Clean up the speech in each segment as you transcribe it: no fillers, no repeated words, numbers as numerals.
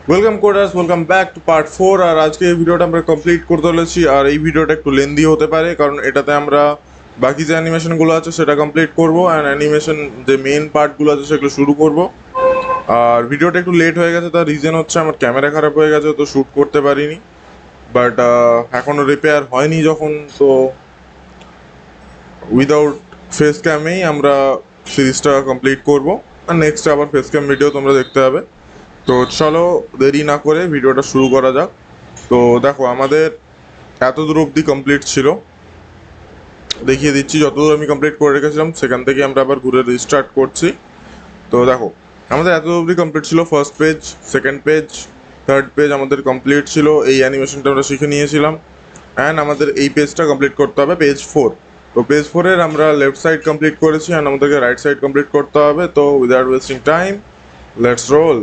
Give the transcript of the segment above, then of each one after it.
Welcome coders, welcome back to part 4। আর আজকে এই ভিডিওটা আমরা কমপ্লিট করতে চলেছি। আর এই ভিডিওটা একটু লেন্দি হতে পারে, কারণ এটাতে আমরা বাকি যে অ্যানিমেশনগুলো আছে সেটা কমপ্লিট করব, অ্যান্ড অ্যানিমেশন যে মেন পার্টগুলো আছে সেগুলো শুরু করব। আর ভিডিওটা একটু লেট হয়ে গেছে, তার রিজন হচ্ছে আমার ক্যামেরা খারাপ হয়ে গেছে, তো শ্যুট করতে পারিনি। বাট এখনও রিপেয়ার হয়নি যখন, তো উইদাউট ফেস ক্যামেই আমরা সিরিজটা কমপ্লিট করব। আর নেক্সট আবার ফেস ক্যাম ভিডিও তোমরা দেখতে হবে। তো চলো দেরি না করে ভিডিওটা শুরু করা যাক। তো দেখো, আমাদের এত দূর অবধি কমপ্লিট ছিল, দেখিয়ে দিচ্ছি। যতদূর আমি কমপ্লিট করে রেখেছিলাম সেখান থেকে আমরা আবার ঘুরে রিস্টার্ট করছি। তো দেখো, আমাদের এত অবধি কমপ্লিট ছিল। First page, second page, third page আমাদের কমপ্লিট ছিল, এই অ্যানিমেশনটা আমরা শিখে নিয়েছিলাম। অ্যান্ড আমাদের এই পেজটা কমপ্লিট করতে হবে, পেজ 4। তো পেজ 4-এর আমরা লেফট সাইড কমপ্লিট করেছি, অ্যান্ড আমাদেরকে রাইট সাইড কমপ্লিট করতে হবে। তো without wasting time, let's role.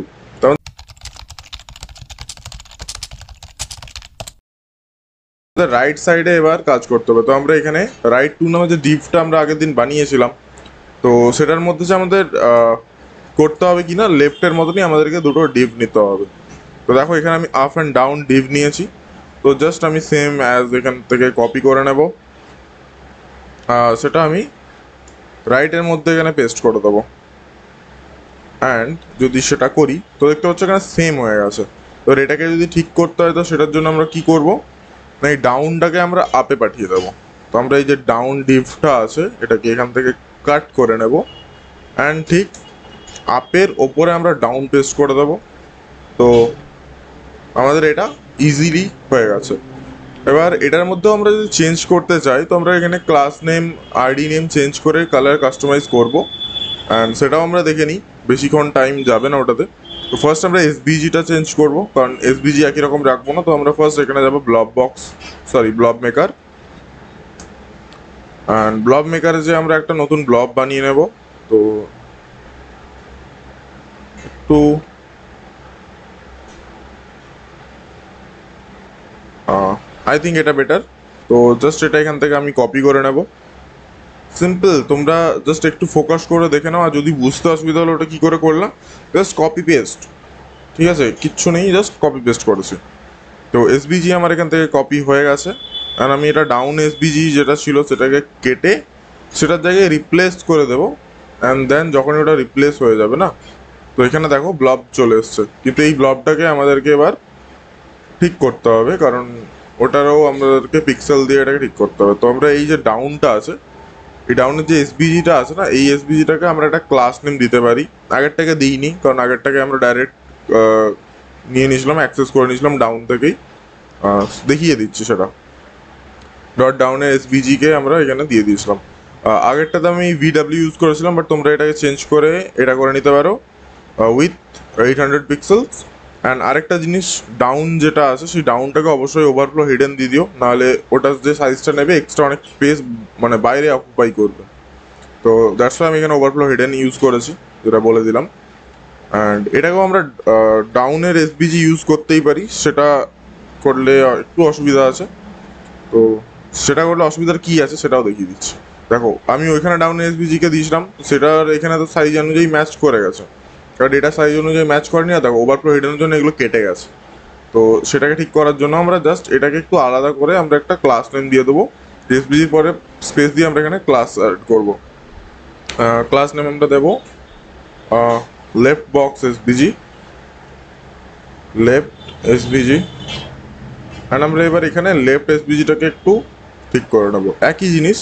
Right সাইডে এবার কাজ করতে হবে। তো আমরা এখানে রাইট টু নামে যে ডিপটা আমরা আগের দিন বানিয়েছিলাম, তো সেটার মধ্যে যে আমাদের করতে হবে কি না, লেফটের মতনই আমাদেরকে দুটো ডিপ নিতে হবে। তো দেখো, এখানে আমি আপ অ্যান্ড ডাউন ডিপ নিয়েছি। তো জাস্ট আমি সেম অ্যাজ এখান থেকে কপি করে নেব, সেটা আমি রাইটের মধ্যে এখানে পেস্ট করে দেবো। অ্যান্ড যদি সেটা করি তো দেখতে পাচ্ছ এখানে সেম হয়ে গেছে। এবার এটাকে যদি ঠিক করতে হয়, তো সেটার জন্য আমরা কি করব না, এই ডাউনটাকে আমরা আপে পাঠিয়ে দেবো। তো আমরা এই যে ডাউন ডিপটা আছে এটাকে এখান থেকে কাট করে নেব, অ্যান্ড ঠিক আপের ওপরে আমরা ডাউন পেস্ট করে দেবো। তো আমাদের এটা ইজিলি হয়ে গেছে। এবার এটার মধ্যেও আমরা যদি চেঞ্জ করতে চাই, তো আমরা এখানে class name, ID name change করে কালার কাস্টমাইজ করব, অ্যান্ড সেটাও আমরা দেখে নিই, বেশিক্ষণ টাইম যাবে না ওটাতে। তো ফার্স্ট আমরা এসবিজিটা চেঞ্জ করব, কারণ এসবিজি একই রকম রাখবো না। তো আমরা ফার্স্ট এখানে যাবো ব্লব মেকার, অ্যান্ড ব্লব মেকারে যে আমরা একটা নতুন ব্লব বানিয়ে নেব। তো একটু আই থিঙ্ক এটা বেটার। তো জাস্ট এটা এখান থেকে আমি কপি করে নেব। সিম্পল, তোমরা জাস্ট একটু ফোকাস করে দেখে নাও। আর যদি বুঝতে অসুবিধা হলো ওটা কী করে করলাম, জাস্ট কপি পেস্ট, ঠিক আছে, কিচ্ছু নেই, জাস্ট কপি পেস্ট করেছি। তো এসবিজি আমার এখান থেকে কপি হয়ে গেছে। আর আমি এটা ডাউন এসবিজি যেটা ছিল সেটাকে কেটে সেটার জায়গায় রিপ্লেস করে দেবো। অ্যান্ড দেন যখন ওটা রিপ্লেস হয়ে যাবে না, তো এখানে দেখো ব্লব চলে এসছে। কিন্তু এই ব্লবটাকে আমাদেরকে এবার ঠিক করতে হবে, কারণ ওটারও আমাদেরকে পিক্সেল দিয়ে এটাকে ঠিক করতে হবে। তো আমরা এই যে ডাউনটা আছে, এই ডাউনের যে এসবিজিটা আছে না, এই এসবিজিটাকে আমরা একটা ক্লাস নেম দিতে পারি। আগেরটাকে দিইনি, কারণ আগেরটাকে আমরা ডাইরেক্ট নিয়ে নিয়েছিলাম, অ্যাক্সেস করে নিয়েছিলাম ডাউন থেকেই। দেখিয়ে দিচ্ছি সেটা। ডট ডাউনের এসবিজিকে আমরা এখানে দিয়ে দিয়েছিলাম। আগেরটাতে আমি ভিডাব্লিউ ইউজ করেছিলাম, বাট তোমরা এটাকে চেঞ্জ করে এটা করে নিতে পারো উইথ 800 পিক্সেলস। অ্যান্ড আরেকটা জিনিস, ডাউন যেটা আছে সেই ডাউনটাকে অবশ্যই ওভারফ্লো হিডেন দিয়ে দিও, নাহলে ওটার যে সাইজটা নেবে এক্সট্রা অনেক স্পেস মানে বাইরে অকুপাই করবে। তো দ্যাটস ওয়াই আমি এখানে ওভারফ্লো হিডেন ইউজ করেছি, যেটা বলে দিলাম। অ্যান্ড এটাকেও আমরা ডাউনের এসবিজি ইউজ করতেই পারি, সেটা করলে একটু অসুবিধা আছে। তো সেটা করলে অসুবিধার কী আছে সেটাও দেখিয়ে দিচ্ছি। দেখো, আমি ওইখানে ডাউন এসবিজিকে দিয়েছিলাম, সেটার এখানে তো সাইজ অনুযায়ী ম্যাচ করে গেছে, কারণ ডেটা সাইজ অনুযায়ী ম্যাচ করেনি। আর দেখো, ওভারফ্লো হিডেনের জন্য এগুলো কেটে গেছে। তো সেটাকে ঠিক করার জন্য আমরা জাস্ট এটাকে একটু আলাদা করে আমরা একটা ক্লাস নেম দিয়ে দেবো। এসবিজির পরে স্পেস দিয়ে আমরা এখানে ক্লাস অ্যাড করবো। ক্লাস নেম আমরা দেবো left box SBG, left SBG. And আমরা এবার এখানে লেফট এসবিজিটাকে একটু ঠিক করে নেবো, একই জিনিস,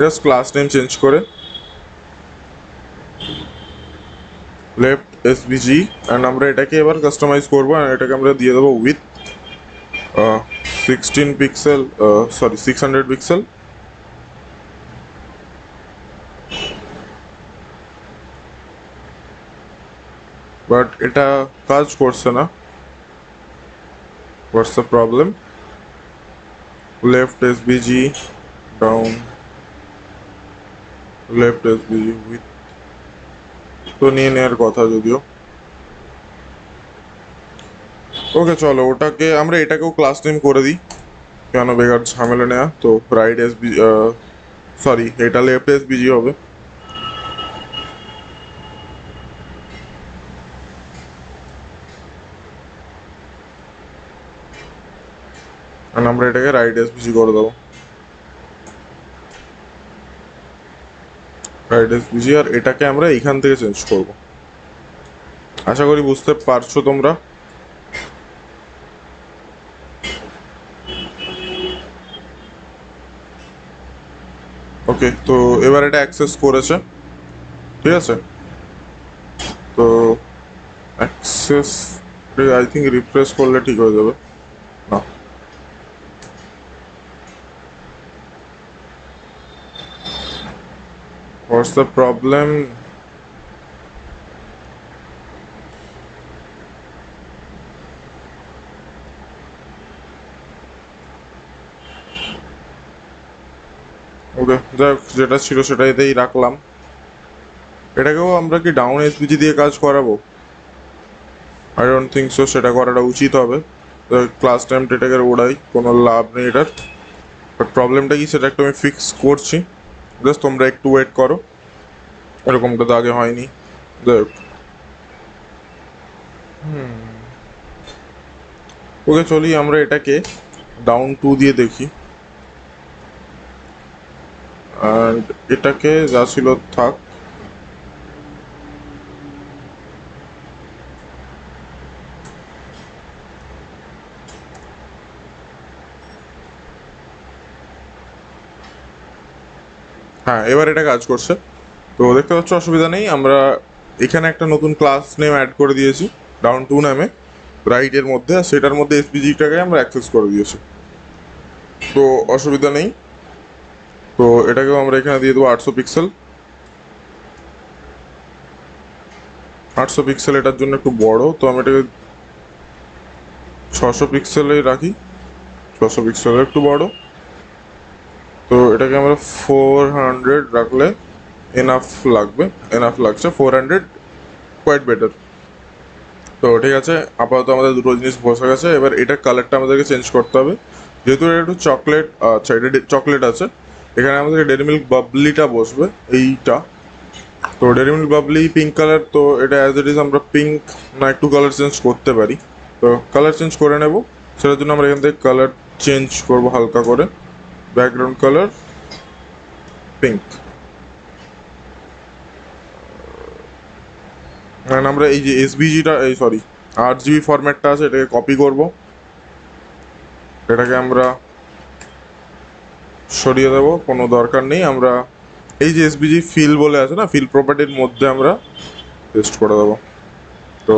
জাস্ট ক্লাস নেম চেঞ্জ করে লেফট এসবিজি। অ্যান্ড আমরা এটাকে এবার কাস্টমাইজ করবো, অ্যান্ড এটাকে আমরা দিয়ে দেবো উইথ 16 পিক্সেল, 600 পিক্সেল। বাট এটা কাজ করছে না, what's the problem. Left SBG down, left SBG with, তো নিয়ে নেওয়ার কথা যদিও। ওকে চলো, ওটাকে আমরা এটাকেও ক্লাস নেম করে দিই, কেন বেকার ঝামেলা নেওয়া। তো রাইট এসবিজি, সরি, এটা লেফট এসবিজি হবে। আর আমরা এটাকে রাইট এসপিজি করে দেবো, রাইট এসপিজি। আর এটাকে আমরা এইখান থেকে চেঞ্জ করব। আশা করি বুঝতে পারছো তোমরা। ওকে, তো এবার এটা অ্যাক্সেস করেছে, ঠিক আছে। তো অ্যাক্সেস আই থিঙ্ক রিফ্রেশ করলে ঠিক হয়ে যাবে। না, হোয়াটস দ্য প্রবলেম? ওকে, যাই হোক, যেটা ছিল সেটাইতেই রাখলাম। এটাকেও আমরা কি ডাউন এসপিজি দিয়ে কাজ করাবো? আই ডোন্ট থিঙ্ক সো, সেটা করাটা উচিত হবে। ক্লাস টাইম এটাকে ওড়াই, কোনো লাভ নেই এটার। বাট প্রবলেমটা কি সেটা একটু আমি ফিক্স করছি, জাস্ট তোমরা একটু ওয়েট করো। এরকমটা তো আগে হয়নি। যাই হোক, ওকে চলি আমরা এটাকে ডাউন 2 দিয়ে দেখি। অ্যান্ড এটাকে যা ছিল থাক। হ্যাঁ, এবার এটা কাজ করছে। তো দেখতে পাচ্ছ, অসুবিধা নেই। আমরা এখানে একটা নতুন ক্লাস নেম অ্যাড করে দিয়েছি ডাউন 2 নামে, রাইটের মধ্যে। আর সেটার মধ্যে এসপিজিটাকে আমরা অ্যাক্সেস করে দিয়েছি, তো অসুবিধা নেই। তো এটাকেও আমরা এখানে দিয়ে দেবো 800 পিক্সেল। 800 পিক্সেল এটার জন্য একটু বড়, তো আমি এটাকে 600 পিক্সেলেই রাখি। 600 পিক্সেলের একটু বড়। তো এটাকে আমরা 400 রাখলে এনাফ লাগবে, এনাফ লাগছে 400, কোয়াইট বেটার। তো ঠিক আছে, আপাতত আমাদের দুটো জিনিস বসে গেছে। এবার এটার কালারটা আমাদেরকে চেঞ্জ করতে হবে, যেহেতু এটা একটু চকলেট। আচ্ছা, এটা চকলেট আছে, এখানে আমাদের ডেয়ারি মিল্ক বাবলিটা বসবে, এইটা। তো dairy milk Babli pink colour, তো এটা অ্যাজ ইট ইজ আমরা পিঙ্ক না একটু কালার চেঞ্জ করতে পারি। তো কালার চেঞ্জ করে নেব, সেটার জন্য আমরা এখান থেকে কালার চেঞ্জ করব হালকা করে, ব্যাকগ্রাউন্ড কালার পিঙ্ক। অ্যান্ড আমরা এই যে এসবিজিটা, এই সরি 8 জিবি ফরম্যাটটা আছে, এটাকে কপি করব। এটাকে আমরা সরিয়ে দেবো, কোনো দরকার নেই। আমরা এই যে এসবিজি ফিল বলে আছে না, ফিল প্রপার্টির মধ্যে আমরা পেস্ট করে দেবো। তো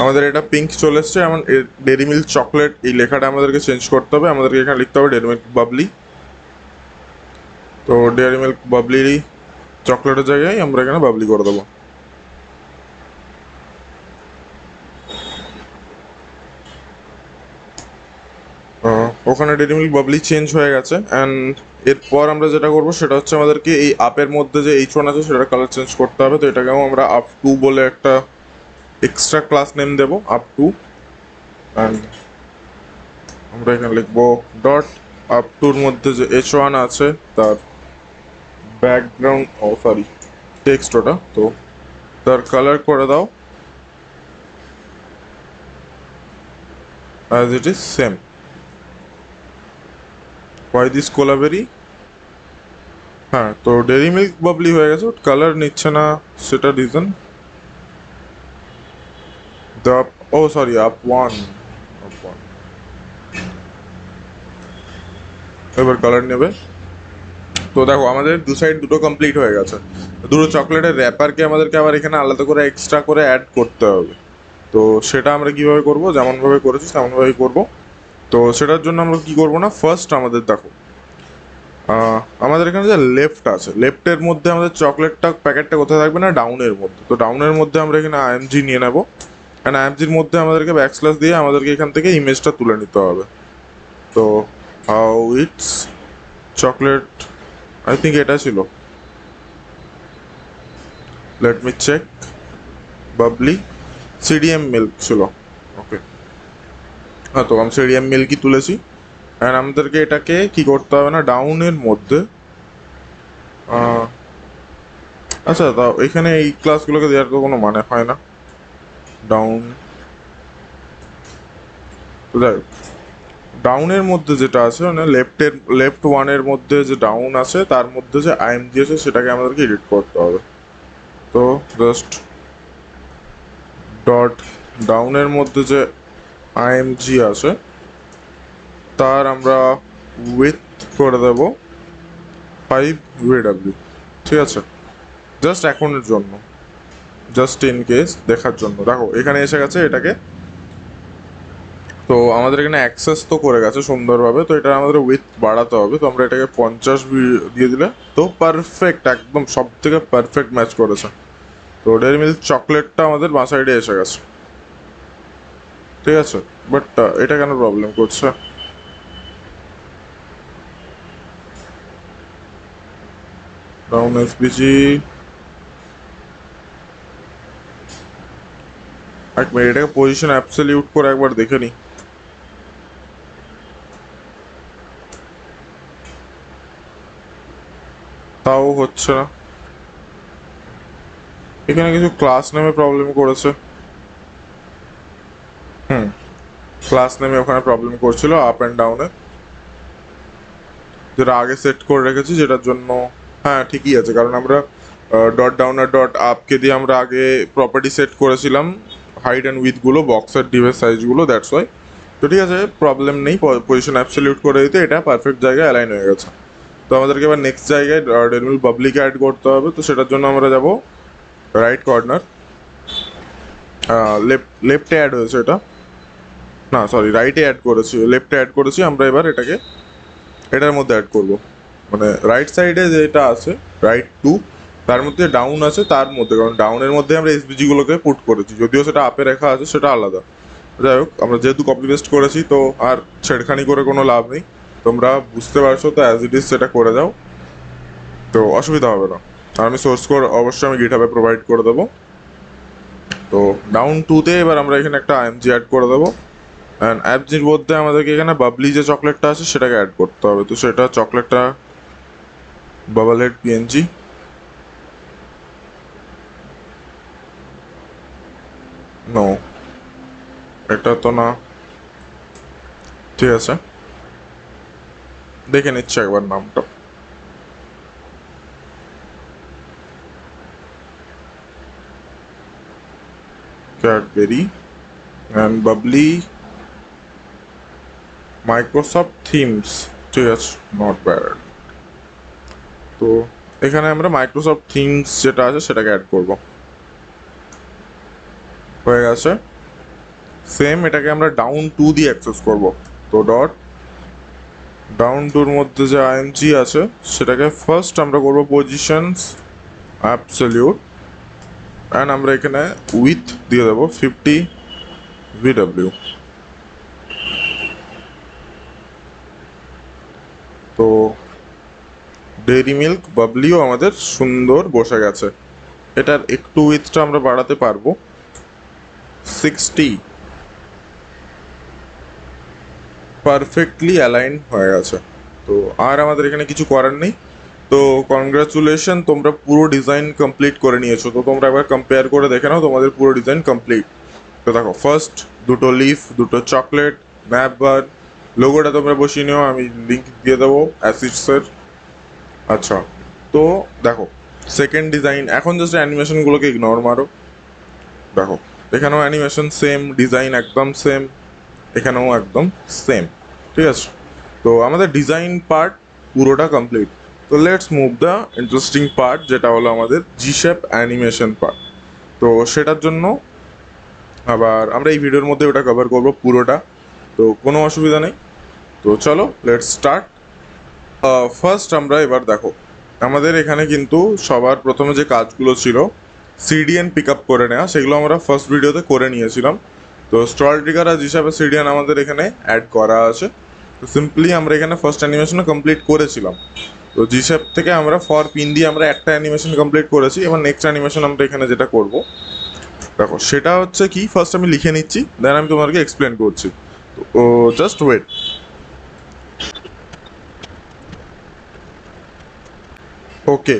আমাদের এটা পিঙ্ক চলে এসছে। এমন ডেয়ারি মিল্ক চকলেট এই লেখাটা আমাদেরকে চেঞ্জ করতে হবে, আমাদেরকে এখানে লিখতে হবে ডেয়ারি মিল্ক বাবলি। তো ডেয়ারি মিল্ক বাবলিরই চকলেটের জায়গায় আমরা এখানে বাবলি করে দেবো। ওখানে ডেয়ারি মিল্ক বাবলি চেঞ্জ হয়ে গেছে। অ্যান্ড এরপর আমরা যেটা করবো সেটা হচ্ছে আমাদেরকে এই আপের মধ্যে যে H1 আছে সেটার কালার চেঞ্জ করতে হবে। তো এটাকেও আমরা আপ টু বলে একটা এক্সট্রা ক্লাস নেম দেবো, আপ টু। অ্যান্ড আমরা এখানে লিখবো ডট আপ টুর মধ্যে যে H1 আছে তার ব্যাকগ্রাউন্ড, ও সরি টেক্সট ওটা, তো তার কালার করে দাও as it is same. Why this Kolaveri? হ্যাঁ, তো ডেয়ারি মিল্ক বাবলি হয়ে গেছে, বাট কালার নিচ্ছে না, সেটা রিজন দ্য, ও sorry up one, up one এবার কালার নেবে। তো দেখো, আমাদের দু সাইড দুটো কমপ্লিট হয়ে গেছে। দুটো চকলেটের র্যাপারকে আমাদেরকে আবার এখানে আলাদা করে এক্সট্রা করে অ্যাড করতে হবে। তো সেটা আমরা কিভাবে করব? যেমনভাবে করেছি তেমনভাবেই করব। তো সেটার জন্য আমরা কি করব না, ফার্স্ট আমাদের দেখো, আমাদের এখানে যে লেফট আছে, লেফটের মধ্যে আমাদের চকলেটটা প্যাকেটটা কোথায় থাকবে না, ডাউনের মধ্যে। তো ডাউনের মধ্যে আমরা এখানে আইএমজি নিয়ে নেব। অ্যান্ড আইএমজির মধ্যে আমাদেরকে ব্যাকস্ল্যাশ দিয়ে আমাদেরকে এখান থেকে ইমেজটা তুলে নিতে হবে। তো how it's chocolate, I think এটা ছিল, let me check, bubbly CDM milk ছিল। ওকে, হ্যাঁ, তো আমি সিডিএম মিল্কই তুলেছি। অ্যান্ড আমাদেরকে এটাকে কি করতে হবে না, ডাউনের মধ্যে, আচ্ছা তাও এখানে এই ক্লাসগুলোকে দেওয়ার তো কোনো মানে হয় না, ডাউন। তো যাই হোক, ডাউনের মধ্যে যেটা আছে মানে লেফট ওয়ানের মধ্যে যে ডাউন আছে তার মধ্যে যে আইএমজি আছে সেটাকে আমাদেরকে এডিট করতে হবে। তো জাস্ট ডট ডাউনের মধ্যে যে আইএমজি আছে তার আমরা উইথ করে দেব 5 VW। ঠিক আছে, জাস্ট এখনের জন্য, জাস্ট ইন কেস দেখার জন্য। দেখো এখানে এসে গেছে এটাকে, তো আমাদের এখানে অ্যাক্সেস তো করে গেছে সুন্দরভাবে। তো এটা আমাদের উইথ বাড়াতে হবে, তো আমরা এটাকে 50 দিয়ে দিলে তো পারফেক্ট, একদম সব থেকে পারফেক্ট ম্যাচ করেছে। তো ডেয়ারি মিল্ক চকলেটটা আমাদের বাঁ সাইডে এসে গেছে। ঠিক আছে, বাট এটা কেন প্রবলেম করছে? ডাউন এসপিজি, এক মিনিট, এটাকে পজিশন অ্যাবসলিউট করে একবার দেখে নিই। তাও হচ্ছে না, এখানে কিছু ক্লাস নেমে প্রবলেম করেছে। ক্লাস নেমে ওখানে প্রবলেম করছিল আপ অ্যান্ড ডাউনে, যেটা আগে সেট করে রেখেছি, যেটার জন্য হ্যাঁ ঠিকই আছে, কারণ আমরা ডট ডাউন আর ডট আপকে দিয়ে আমরা আগে প্রপার্টি সেট করেছিলাম হাইট অ্যান্ড উইথগুলো, বক্সের ডিভাইস সাইজগুলো, দ্যাটস ওয়াই। তো ঠিক আছে, প্রবলেম নেই, পজিশন অ্যাবসলিউট করে দিতে এটা পারফেক্ট জায়গায় অ্যালাইন হয়ে গেছে। তো আমাদেরকে এবার নেক্সট জায়গায় ডেরিমিল বাবলিকে অ্যাড করতে হবে। তো সেটার জন্য আমরা যাব রাইট কর্নার, লেফটে অ্যাড হয়েছে এটা, না সরি রাইটে অ্যাড করেছি, লেফটে অ্যাড করেছি। আমরা এবার এটাকে এটার মধ্যে অ্যাড করব, মানে রাইট সাইডে যেটা আছে রাইট টু, তার মধ্যে ডাউন আছে তার মধ্যে, কারণ ডাউনের মধ্যে আমরা এসবিজিগুলোকে পুট করেছি, যদিও সেটা আপে রেখা আছে সেটা আলাদা। যাই হোক, আমরা যেহেতু কপি পেস্ট করেছি তো আর ছেড়খানি করে কোনো লাভ নেই, তোমরা বুঝতে পারছো, তো অ্যাজ ইট ইজ সেটা করে দাও, তো অসুবিধা হবে না। আর আমি সোর্স কোড অবশ্যই আমি গিটহাবে প্রোভাইড করে দেবো। তো ডাউন টুতে এবার আমরা এখানে একটা আইএমজি অ্যাড করে দেবো, অ্যান্ড অ্যাপজির মধ্যে আমাদেরকে এখানে বাবলি যে চকলেটটা আছে সেটাকে অ্যাড করতে হবে। তো সেটা চকলেটটা বাবল হেড পিএনজি, নো এটা তো না, ঠিক আছে দেখে নিচ্ছি একবার নামটা। Cadbury and Babli Microsoft themes, ঠিক আছে, নট ব্যাড। তো এখানে আমরা মাইক্রোসফট থিমস যেটা আছে সেটাকে অ্যাড করব, হয়ে গেছে। সেম এটাকে আমরা ডাউন টু দিয়ে অ্যাক্সেস করব। তো ডট ডাউন টুর মধ্যে যে আইএমজি আছে সেটাকে ফার্স্ট আমরা করব পজিশনস অ্যাবসলিউট, অ্যান্ড আমরা এখানে উইথ দিয়ে দেবো 50 VW। তো ডেইরি মিল্ক বাবলিও আমাদের সুন্দর বসে গেছে। এটার একটু উইথটা আমরা বাড়াতে পারবো, 60, পারফেক্টলি অ্যালাইন হয়ে গেছে। তো আর আমাদের এখানে কিছু করার নেই। তো কনগ্রাচুলেশন, তোমরা পুরো ডিজাইন কমপ্লিট করে নিয়েছো। তো তোমরা একবার কম্পেয়ার করে দেখে নাও তোমাদের পুরো ডিজাইন কমপ্লিট। তো দেখো ফার্স্ট দুটো লিফ, দুটো চকলেট, ম্যাপ বার, লোগোটা তোমরা বসিয়ে নিও, আমি লিঙ্ক দিয়ে দেবো অ্যাসিডসের। আচ্ছা, তো দেখো সেকেন্ড ডিজাইন, এখন জাস্ট অ্যানিমেশনগুলোকে ইগনোর মারো। দেখো এখানেও অ্যানিমেশন সেম, ডিজাইন একদম সেম, এখানেও একদম সেম। ঠিক আছে, তো আমাদের ডিজাইন পার্ট পুরোটা কমপ্লিট। তো let's move the interesting part, যেটা হলো আমাদের জি শেপ অ্যানিমেশন পার্ট। তো সেটার জন্য আবার আমরা এই ভিডিওর মধ্যে ওটা কভার করবো পুরোটা, তো কোনো অসুবিধা নেই। তো চলো লেটস স্টার্ট। ফার্স্ট আমরা এবার দেখো আমাদের এখানে কিন্তু সবার প্রথমে যে কাজগুলো ছিল সিডিএন পিক আপ করে নেওয়া, সেগুলো আমরা ফার্স্ট ভিডিওতে করে নিয়েছিলাম। তো স্টল ট্রিগার আজ হিসাবে সিডিএন আমাদের এখানে অ্যাড করা আছে। তো সিম্পলি আমরা এখানে ফার্স্ট অ্যানিমেশনও কমপ্লিট করেছিলাম। তো জিশেপ থেকে আমরা ফর পিন দিয়ে আমরা একটা অ্যানিমেশন কমপ্লিট করেছি। এবার নেক্সট অ্যানিমেশন আমরা এখানে যেটা করব দেখো সেটা হচ্ছে কি, ফার্স্ট আমি লিখে নিচ্ছি, দেন আমি তোমাদেরকে এক্সপ্লেন করছি। তো জাস্ট ওয়েট। ওকে,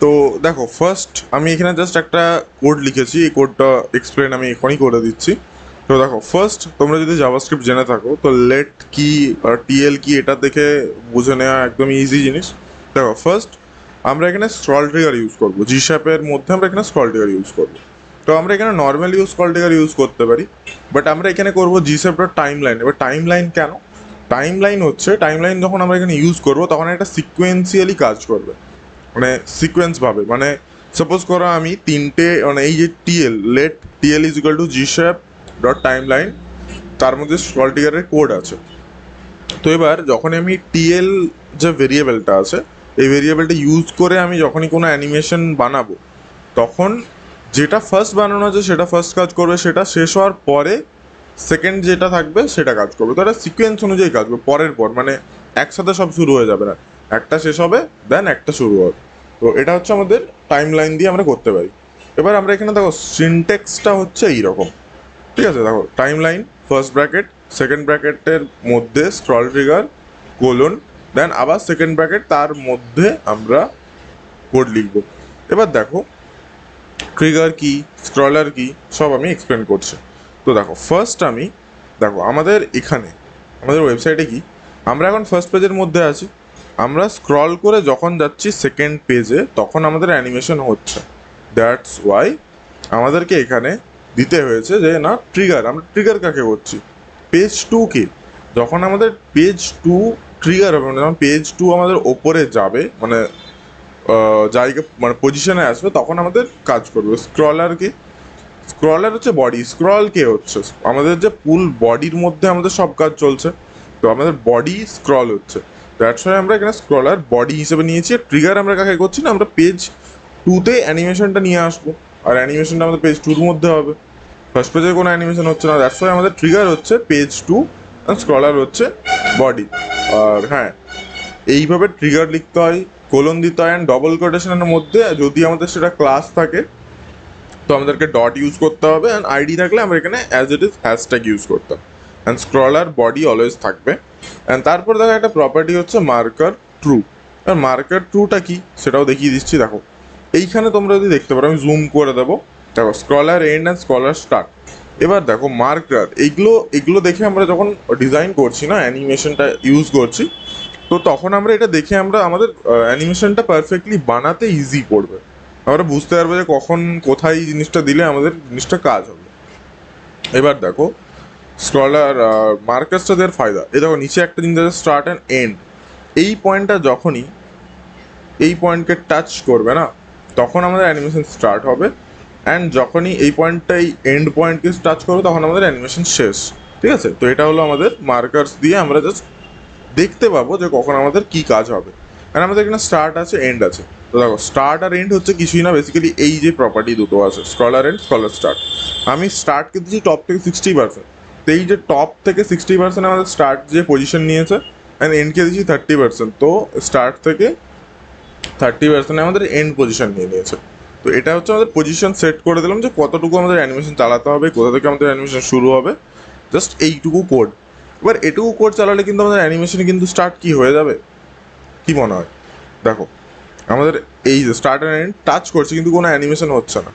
তো দেখো ফার্স্ট আমি এখানে জাস্ট একটা কোড লিখেছি, এই কোডটা এক্সপ্লেন আমি এখনই করে দিচ্ছি। তো দেখো ফার্স্ট তোমরা যদি জাভাস্ক্রিপ্ট জেনে থাকো তো লেট কি আর টিএল কি এটা দেখে বুঝে নেওয়া একদম ইজি জিনিস। দেখো ফার্স্ট আমরা এখানে স্ক্রল ট্রিগার ইউজ করবো, জি শ্যাপের মধ্যে আমরা এখানে স্ক্রল ট্রিগার ইউজ করবো। তো আমরা এখানে নর্মালি স্ক্রল ট্রিগার ইউজ করতে পারি, বাট আমরা এখানে করবো জি শ্যাপের টাইম লাইন। এবার টাইম লাইন কেন? টাইম লাইন হচ্ছে, টাইম লাইন যখন আমরা এখানে ইউজ করবো তখন একটা সিকোয়েন্সিয়ালি কাজ করবে, মানে সিকোয়েন্স ভাবে। মানে সাপোজ করো আমি তিনটে, মানে এই যে TL let TL is equal to G sap dot timeline, তার মধ্যে স্ক্রল ট্রিগারের কোড আছে। তো এবার যখন আমি টিএল যে ভেরিয়েবলটা আছে এই ভেরিয়েবলটা ইউজ করে আমি যখনই কোনো অ্যানিমেশন বানাবো তখন যেটা ফার্স্ট বানানো আছে সেটা ফার্স্ট কাজ করবে, সেটা শেষ হওয়ার পরে সেকেন্ড যেটা থাকবে সেটা কাজ করবে। তো এটা সিকোয়েন্স অনুযায়ী কাজ করবে, পরের পর, মানে একসাথে সব শুরু হয়ে যাবে না, একটা শেষ হবে দেন একটা শুরু হবে। তো এটা হচ্ছে আমাদের টাইম লাইন দিয়ে আমরা করতে পারি। এবার আমরা এখানে দেখো সিনটেক্সটা হচ্ছে এইরকম, ঠিক আছে? দেখো time line first bracket, second ব্র্যাকেটের মধ্যে স্ক্রল ট্রিগার কোলন, দেন আবার সেকেন্ড ব্র্যাকেট, তার মধ্যে আমরা কোড লিখব। এবার দেখো ট্রিগার কি, স্ক্রলার কি, সব আমি এক্সপ্লেন করছি। তো দেখো ফার্স্ট আমি, দেখো আমাদের এখানে আমাদের ওয়েবসাইটে কি, আমরা এখন ফার্স্ট পেজের মধ্যে আছি, আমরা স্ক্রল করে যখন যাচ্ছি সেকেন্ড পেজে তখন আমাদের অ্যানিমেশন হচ্ছে। দ্যাটস ওয়াই আমাদেরকে এখানে দিতে হয়েছে যে না ট্রিগার, আমরা ট্রিগার কাকে করছি, পেজ টু কে। যখন আমাদের পেজ টু ট্রিগার হবে, মানে যখন পেজ টু আমাদের ওপরে যাবে, মানে জায়গা মানে পজিশনে আসবে, তখন আমাদের কাজ করবে। স্ক্রলার কে, স্ক্রলার হচ্ছে বডি, স্ক্রল কে হচ্ছে আমাদের যে ফুল বডির মধ্যে আমাদের সব কাজ চলছে, তো আমাদের বডি স্ক্রল হচ্ছে। দ্যাটস ওয়াই আমরা এখানে স্ক্রলার বডি হিসেবে নিয়েছি। ট্রিগার আমরা কাকে করছি না, আমরা পেজ টুতে অ্যানিমেশনটা নিয়ে আসবো, আর অ্যানিমেশনটা আমাদের পেজ টুর মধ্যে হবে, ফার্স্ট পেজে কোনো অ্যানিমেশন হচ্ছে না। দ্যাটস ওয়াই আমাদের ট্রিগার হচ্ছে পেজ টু আর স্ক্রলার হচ্ছে বডি। আর হ্যাঁ, এইভাবে ট্রিগার লিখতে হয়, কোলন দিতে হয়, অ্যান্ড ডবল কোটেশনের মধ্যে যদি আমাদের সেটা ক্লাস থাকে তো আমাদেরকে ডট ইউজ করতে হবে, অ্যান্ড আইডি থাকলে আমরা এখানে as it is hashtag use করতাম, অ্যান্ড স্ক্রলার বডি অলওয়েজ থাকবে। অ্যান্ড তারপর দেখো একটা প্রপার্টি হচ্ছে মার্কার ট্রু। আর মার্কার ট্রুটা কি সেটাও দেখিয়ে দিচ্ছি। দেখো এইখানে তোমরা যদি দেখতে পারো, আমি জুম করে দেবো, দেখো স্ক্রলার এন্ড অ্যান্ড স্ক্রলার স্টার্ট। এবার দেখো মার্কার, এগুলো এগুলো দেখে আমরা যখন ডিজাইন করছি না, অ্যানিমেশনটা ইউজ করছি, তো তখন আমরা এটা দেখে আমরা আমাদের অ্যানিমেশনটা পারফেক্টলি বানাতে ইজি পড়বে, আমরা বুঝতে পারবো যে কখন কোথায় এই জিনিসটা দিলে আমাদের জিনিসটা কাজ হবে। এবার দেখো স্ক্রলার মার্কার্সটা দেওয়ার ফায়দা, এই দেখো নিচে একটা জিনিস আছে স্টার্ট অ্যান্ড এন্ড। এই পয়েন্টটা যখনই এই পয়েন্টকে টাচ করবে না তখন আমাদের অ্যানিমেশন স্টার্ট হবে, অ্যান্ড যখনই এই পয়েন্টটাই এন্ড পয়েন্টকে টাচ করবে তখন আমাদের অ্যানিমেশন শেষ। ঠিক আছে? তো এটা হলো আমাদের মার্কার্স দিয়ে আমরা জাস্ট দেখতে পাবো যে কখন আমাদের কি কাজ হবে। আর আমাদের এখানে স্টার্ট আছে, এন্ড আছে। তো দেখো স্টার্ট আর এন্ড হচ্ছে কিছুই না, বেসিক্যালি এই যে প্রপার্টি দুটো আছে স্ক্রলার এন্ড স্ক্রলার স্টার্ট। আমি স্টার্টকে দিচ্ছি টপ থেকে 60%, তো এই যে টপ থেকে 60% আমাদের স্টার্ট যে পজিশন নিয়েছে, অ্যান্ড এন্ডকে দিচ্ছি 30%, তো স্টার্ট থেকে 30% আমাদের এন্ড পজিশন নিয়ে নিয়েছে। তো এটা হচ্ছে আমাদের পজিশন সেট করে দিলাম যে কতটুকু আমাদের অ্যানিমেশন চালাতে হবে, কোথা থেকে আমাদের অ্যানিমেশন শুরু হবে, জাস্ট এইটুকু কোড। এবার এটুকু কোড চালালে কিন্তু আমাদের অ্যানিমেশন কিন্তু স্টার্ট কি হয়ে যাবে, কি মনে হয়? দেখো আমাদের এই যে স্টার্ট অ্যান্ড এন্ড টাচ করছে কিন্তু কোনো অ্যানিমেশন হচ্ছে না।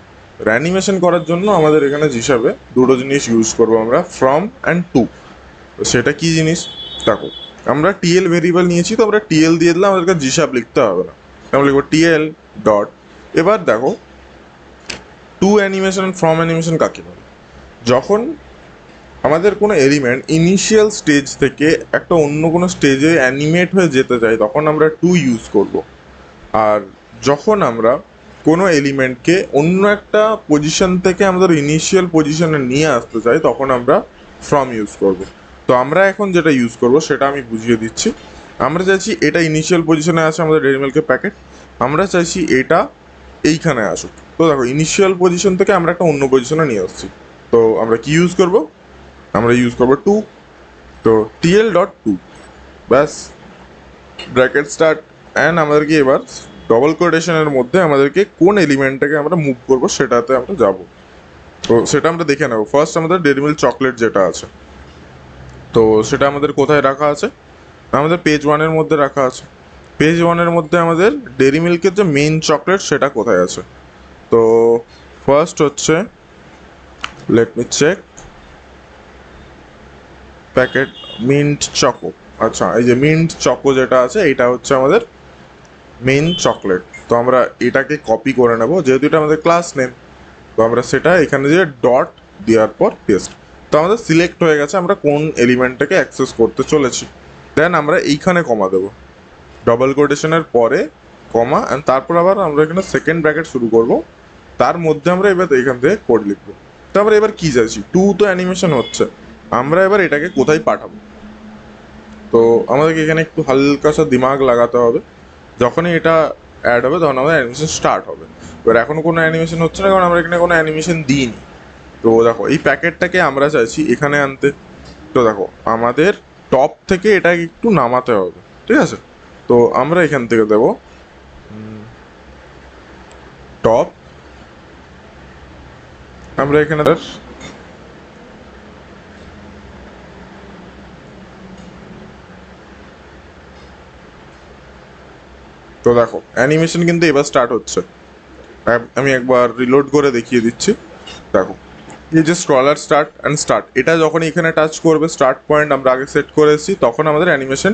অ্যানিমেশন করার জন্য আমাদের এখানে হিসাবে দুটো জিনিস ইউজ করবো আমরা, ফ্রম অ্যান্ড টু। তো সেটা কি জিনিস? দেখো আমরা টিএল ভেরিয়েবল নিয়েছি, তো আমরা টিএল দিয়ে দিলে আমাদেরকে জিসাব লিখতে হবে না, আমরা লিখবো টিএল ডট। এবার দেখো টু অ্যানিমেশন ফ্রম অ্যানিমেশন কাকে বলে? যখন আমাদের কোনো এলিমেন্ট ইনিশিয়াল স্টেজ থেকে একটা অন্য কোনো স্টেজে অ্যানিমেট হয়ে যেতে চাই তখন আমরা টু ইউজ করব। আর যখন আমরা কোনো এলিমেন্টকে অন্য একটা পজিশন থেকে আমাদের ইনিশিয়াল পজিশনে নিয়ে আসতে চাই তখন আমরা ফ্রম ইউজ করব। তো আমরা এখন যেটা ইউজ করব সেটা আমি বুঝিয়ে দিচ্ছি। আমরা চাইছি এটা ইনিশিয়াল পজিশনে আছে আমাদের ডেইরি মিল্কের প্যাকেট, আমরা চাইছি এটা এইখানে আসুক। তো দেখো ইনিশিয়াল পজিশন থেকে আমরা একটা অন্য পজিশনে নিয়ে আসছি, তো আমরা কি ইউজ করব? আমরা ইউজ করবো টু। তো টিএল ডট টু, ব্যাস, ব্র্যাকেট স্টার্ট, অ্যান্ড আমাদেরকে এবার ডবল কোটেশনের মধ্যে আমাদেরকে কোন এলিমেন্টটাকে আমরা মুভ করবো সেটাতে আমরা যাব। তো সেটা আমরা দেখে নেবো। ফার্স্ট আমাদের ডেইরি মিল্ক চকলেট যেটা আছে, তো সেটা আমাদের কোথায় রাখা আছে? আমাদের পেজ ওয়ানের মধ্যে রাখা আছে। পেজ ওয়ানের মধ্যে আমাদের ডেইরি মিল্কের যে মেইন চকলেট সেটা কোথায় আছে? তো ফার্স্ট হচ্ছে let me check, packet mint choco. আচ্ছা, এই যে মিন্ট চকো যেটা আছে এটা হচ্ছে আমাদের মেইন চকলেট। তো আমরা এটাকে কপি করে নেব, যেহেতু এটা আমাদের ক্লাস নেম। তো আমরা সেটা এখানে যে ডট দেওয়ার পর পেস্ট। তো আমাদের সিলেক্ট হয়ে গেছে আমরা কোন এলিমেন্টটাকে অ্যাক্সেস করতে চলেছি। দেন আমরা এইখানে কমা দেবো, ডবল কোটেশনের পরে কমা, অ্যান্ড তারপর আবার আমরা এখানে সেকেন্ড ব্র্যাকেট শুরু করব। তার মধ্যে আমরা এবার এখান থেকে কোড লিখবো। তো আমরা এবার কি চাইছি, টু তো অ্যানিমেশন হচ্ছে, আমরা এবার এটাকে কোথায় পাঠাবো। তো আমাদেরকে এখানে একটু হালকা সা দিমাগ লাগাতে হবে। যখনই এটা অ্যাড হবে তখন আমাদের অ্যানিমেশন স্টার্ট হবে। এবার এখনও কোনো অ্যানিমেশন হচ্ছে না, কারণ আমরা এখানে কোনো অ্যানিমেশন দিইনি। তো দেখো এই প্যাকেটটাকে আমরা চাইছি এখানে আনতে। তো দেখো আমাদের টপ থেকে এটাকে একটু নামাতে হবে, ঠিক আছে। তো আমরা এখান থেকে দেবো টপ, আমরা এখানে তো দেখো অ্যানিমেশন কিন্তু এবার স্টার্ট হচ্ছে। আমি একবার রিলোড করে দেখিয়ে দিচ্ছি। দেখো এই যে স্ক্রলার স্টার্ট অ্যান্ড স্টার্ট, এটা যখন এখানে টাচ করবে স্টার্ট পয়েন্ট আমরা আগে সেট করে এসেছি, তখন আমাদের অ্যানিমেশন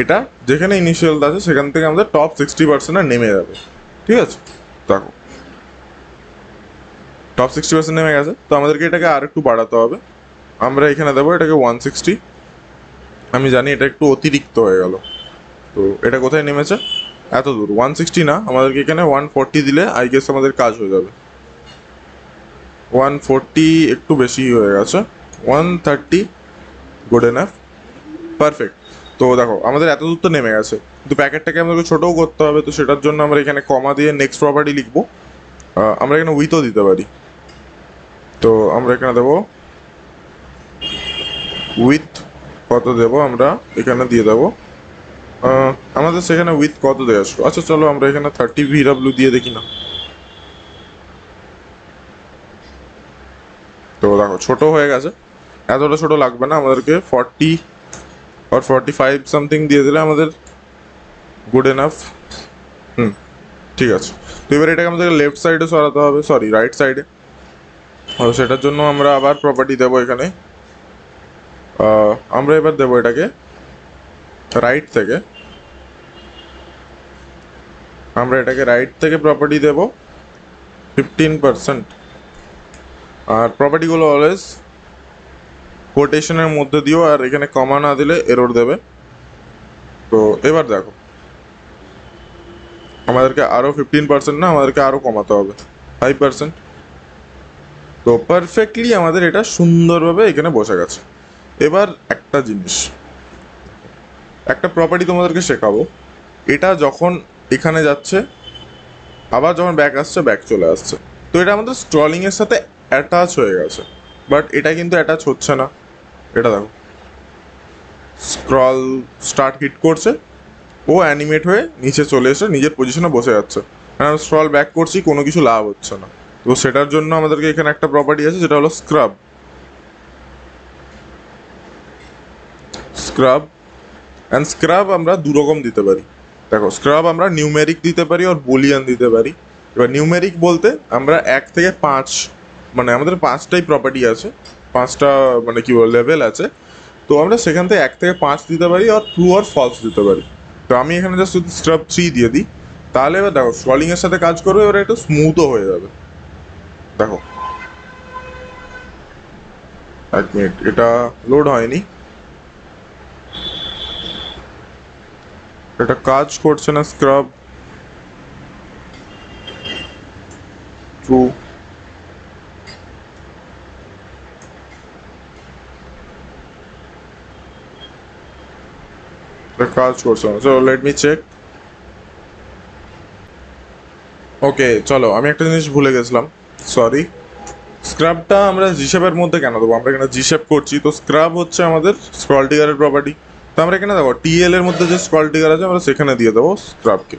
এটা যেখানে ইনিশিয়াল আছে সেখান থেকে আমাদের টপ 60% নেমে যাবে, ঠিক আছে। দেখো টপ 60% নেমে গেছে। তো আমাদেরকে এটাকে আর একটু বাড়াতে হবে। আমরা এখানে দেবো এটাকে 160। আমি জানি এটা একটু অতিরিক্ত হয়ে গেল। তো এটা কোথায় নেমেছে, এত দূর। 160 না, আমাদেরকে এখানে 140 দিলে আই গেস আমাদের কাজ হয়ে যাবে। 140 একটু বেশি হয়ে গেছে। 130 গুড এনাফ, পারফেক্ট। তো দেখো আমাদের এত দূর তো নেমে গেছে, কিন্তু প্যাকেটটাকে আমাদেরকে ছোটও করতে হবে। তো সেটার জন্য আমরা এখানে কমা দিয়ে নেক্সট প্রপার্টি লিখবো। আমরা এখানে উইথও দিতে পারি। তো আমরা এখানে দেবো উইথ, কত দেবো আমরা এখানে দিয়ে দেবো আমাদের সেখানে উইথ কত দেওয়া আসলো। আচ্ছা চলো আমরা এখানে 30 VW দিয়ে দেখি না। তো দেখো ছোট হয়ে গেছে, এতটা ছোট লাগবে না আমাদেরকে। 40 আর 45 সামথিং দিয়ে দিলে আমাদের গুড এনাফ। হুম, ঠিক আছে। তো এবার এটাকে আমাদেরকে লেফট সাইডে সরাতে হবে, সরি রাইট সাইডে। সেটার জন্য আমরা আবার প্রপার্টি দেবো এখানে। আমরা এবার দেবো এটাকে রাইট থেকে, আমরা এটাকে রাইট থেকে প্রপার্টি দেব 15%। আর প্রপার্টিগুলো অলওয়েজ কোটেশনের মধ্যে দিও, আর এখানে কমা না দিলে এরর দেবে। তো এবার দেখো আমাদেরকে আরও 15% না, আমাদেরকে আরও কমাতে হবে 5%। তো পারফেক্টলি আমাদের এটা সুন্দরভাবে এখানে বসে গেছে। এবার একটা জিনিস, একটা প্রপার্টি তোমাদেরকে শেখাবো। এটা যখন এখানে যাচ্ছে, আবার যখন ব্যাক আসছে ব্যাক চলে আসছে, তো এটা আমাদের স্ক্রলিংয়ের সাথে অ্যাটাচ হয়ে গেছে। বাট এটা কিন্তু অ্যাটাচ হচ্ছে না। এটা দেখো স্ক্রল স্টার্ট হিট করছে, ও অ্যানিমেট হয়ে নিচে চলে এসে নিজের পজিশনে বসে যাচ্ছে। আর আমি স্ক্রল ব্যাক করছি, কোনো কিছু লাভ হচ্ছে না। তো সেটার জন্য আমাদেরকে এখানে একটা প্রপার্টি আছে যেটা হলো স্ক্রাব। স্ক্রাব অ্যান্ড স্ক্রাব আমরা দু রকম দিতে পারি। দেখো স্ক্রাব আমরা নিউমেরিক দিতে পারি আর বুলিয়ান দিতে পারি। এবার নিউমেরিক বলতে আমরা 1 থেকে 5, মানে আমাদের 5টাই প্রপার্টি আছে, 5টা মানে কি বল লেভেল আছে। তো আমরা সেখান থেকে 1 থেকে 5 দিতে পারি, আর ট্রু আর ফলস দিতে পারি। তো আমি এখানে জাস্ট যদি স্ক্রাব 3 দিয়ে দিই, তাহলে এবার দেখো স্ক্রলিংয়ের সাথে কাজ করবে, এবার একটু স্মুথও হয়ে যাবে। দেখো 1 মিনিট, এটা লোড হয়নি, এটা কাজ করছে না। স্ক্রাব ট্রু, এটা কাজ করছে না। চলো লেট মি চেক। ওকে চলো, আমি একটা জিনিস ভুলে গেছিলাম, সরি। স্ক্রাবটা আমরা জি শেপের মধ্যে কেন দেবো, আমরা এখানে জি শেপ করছি। তো স্ক্রাব হচ্ছে আমাদের স্ক্রল টিগারের প্রপার্টি। তো আমরা এখানে দেখো টিএল এর মধ্যে যে স্ক্রল টিগার আছে আমরা সেখানে দিয়ে দেবো স্ক্রাবকে।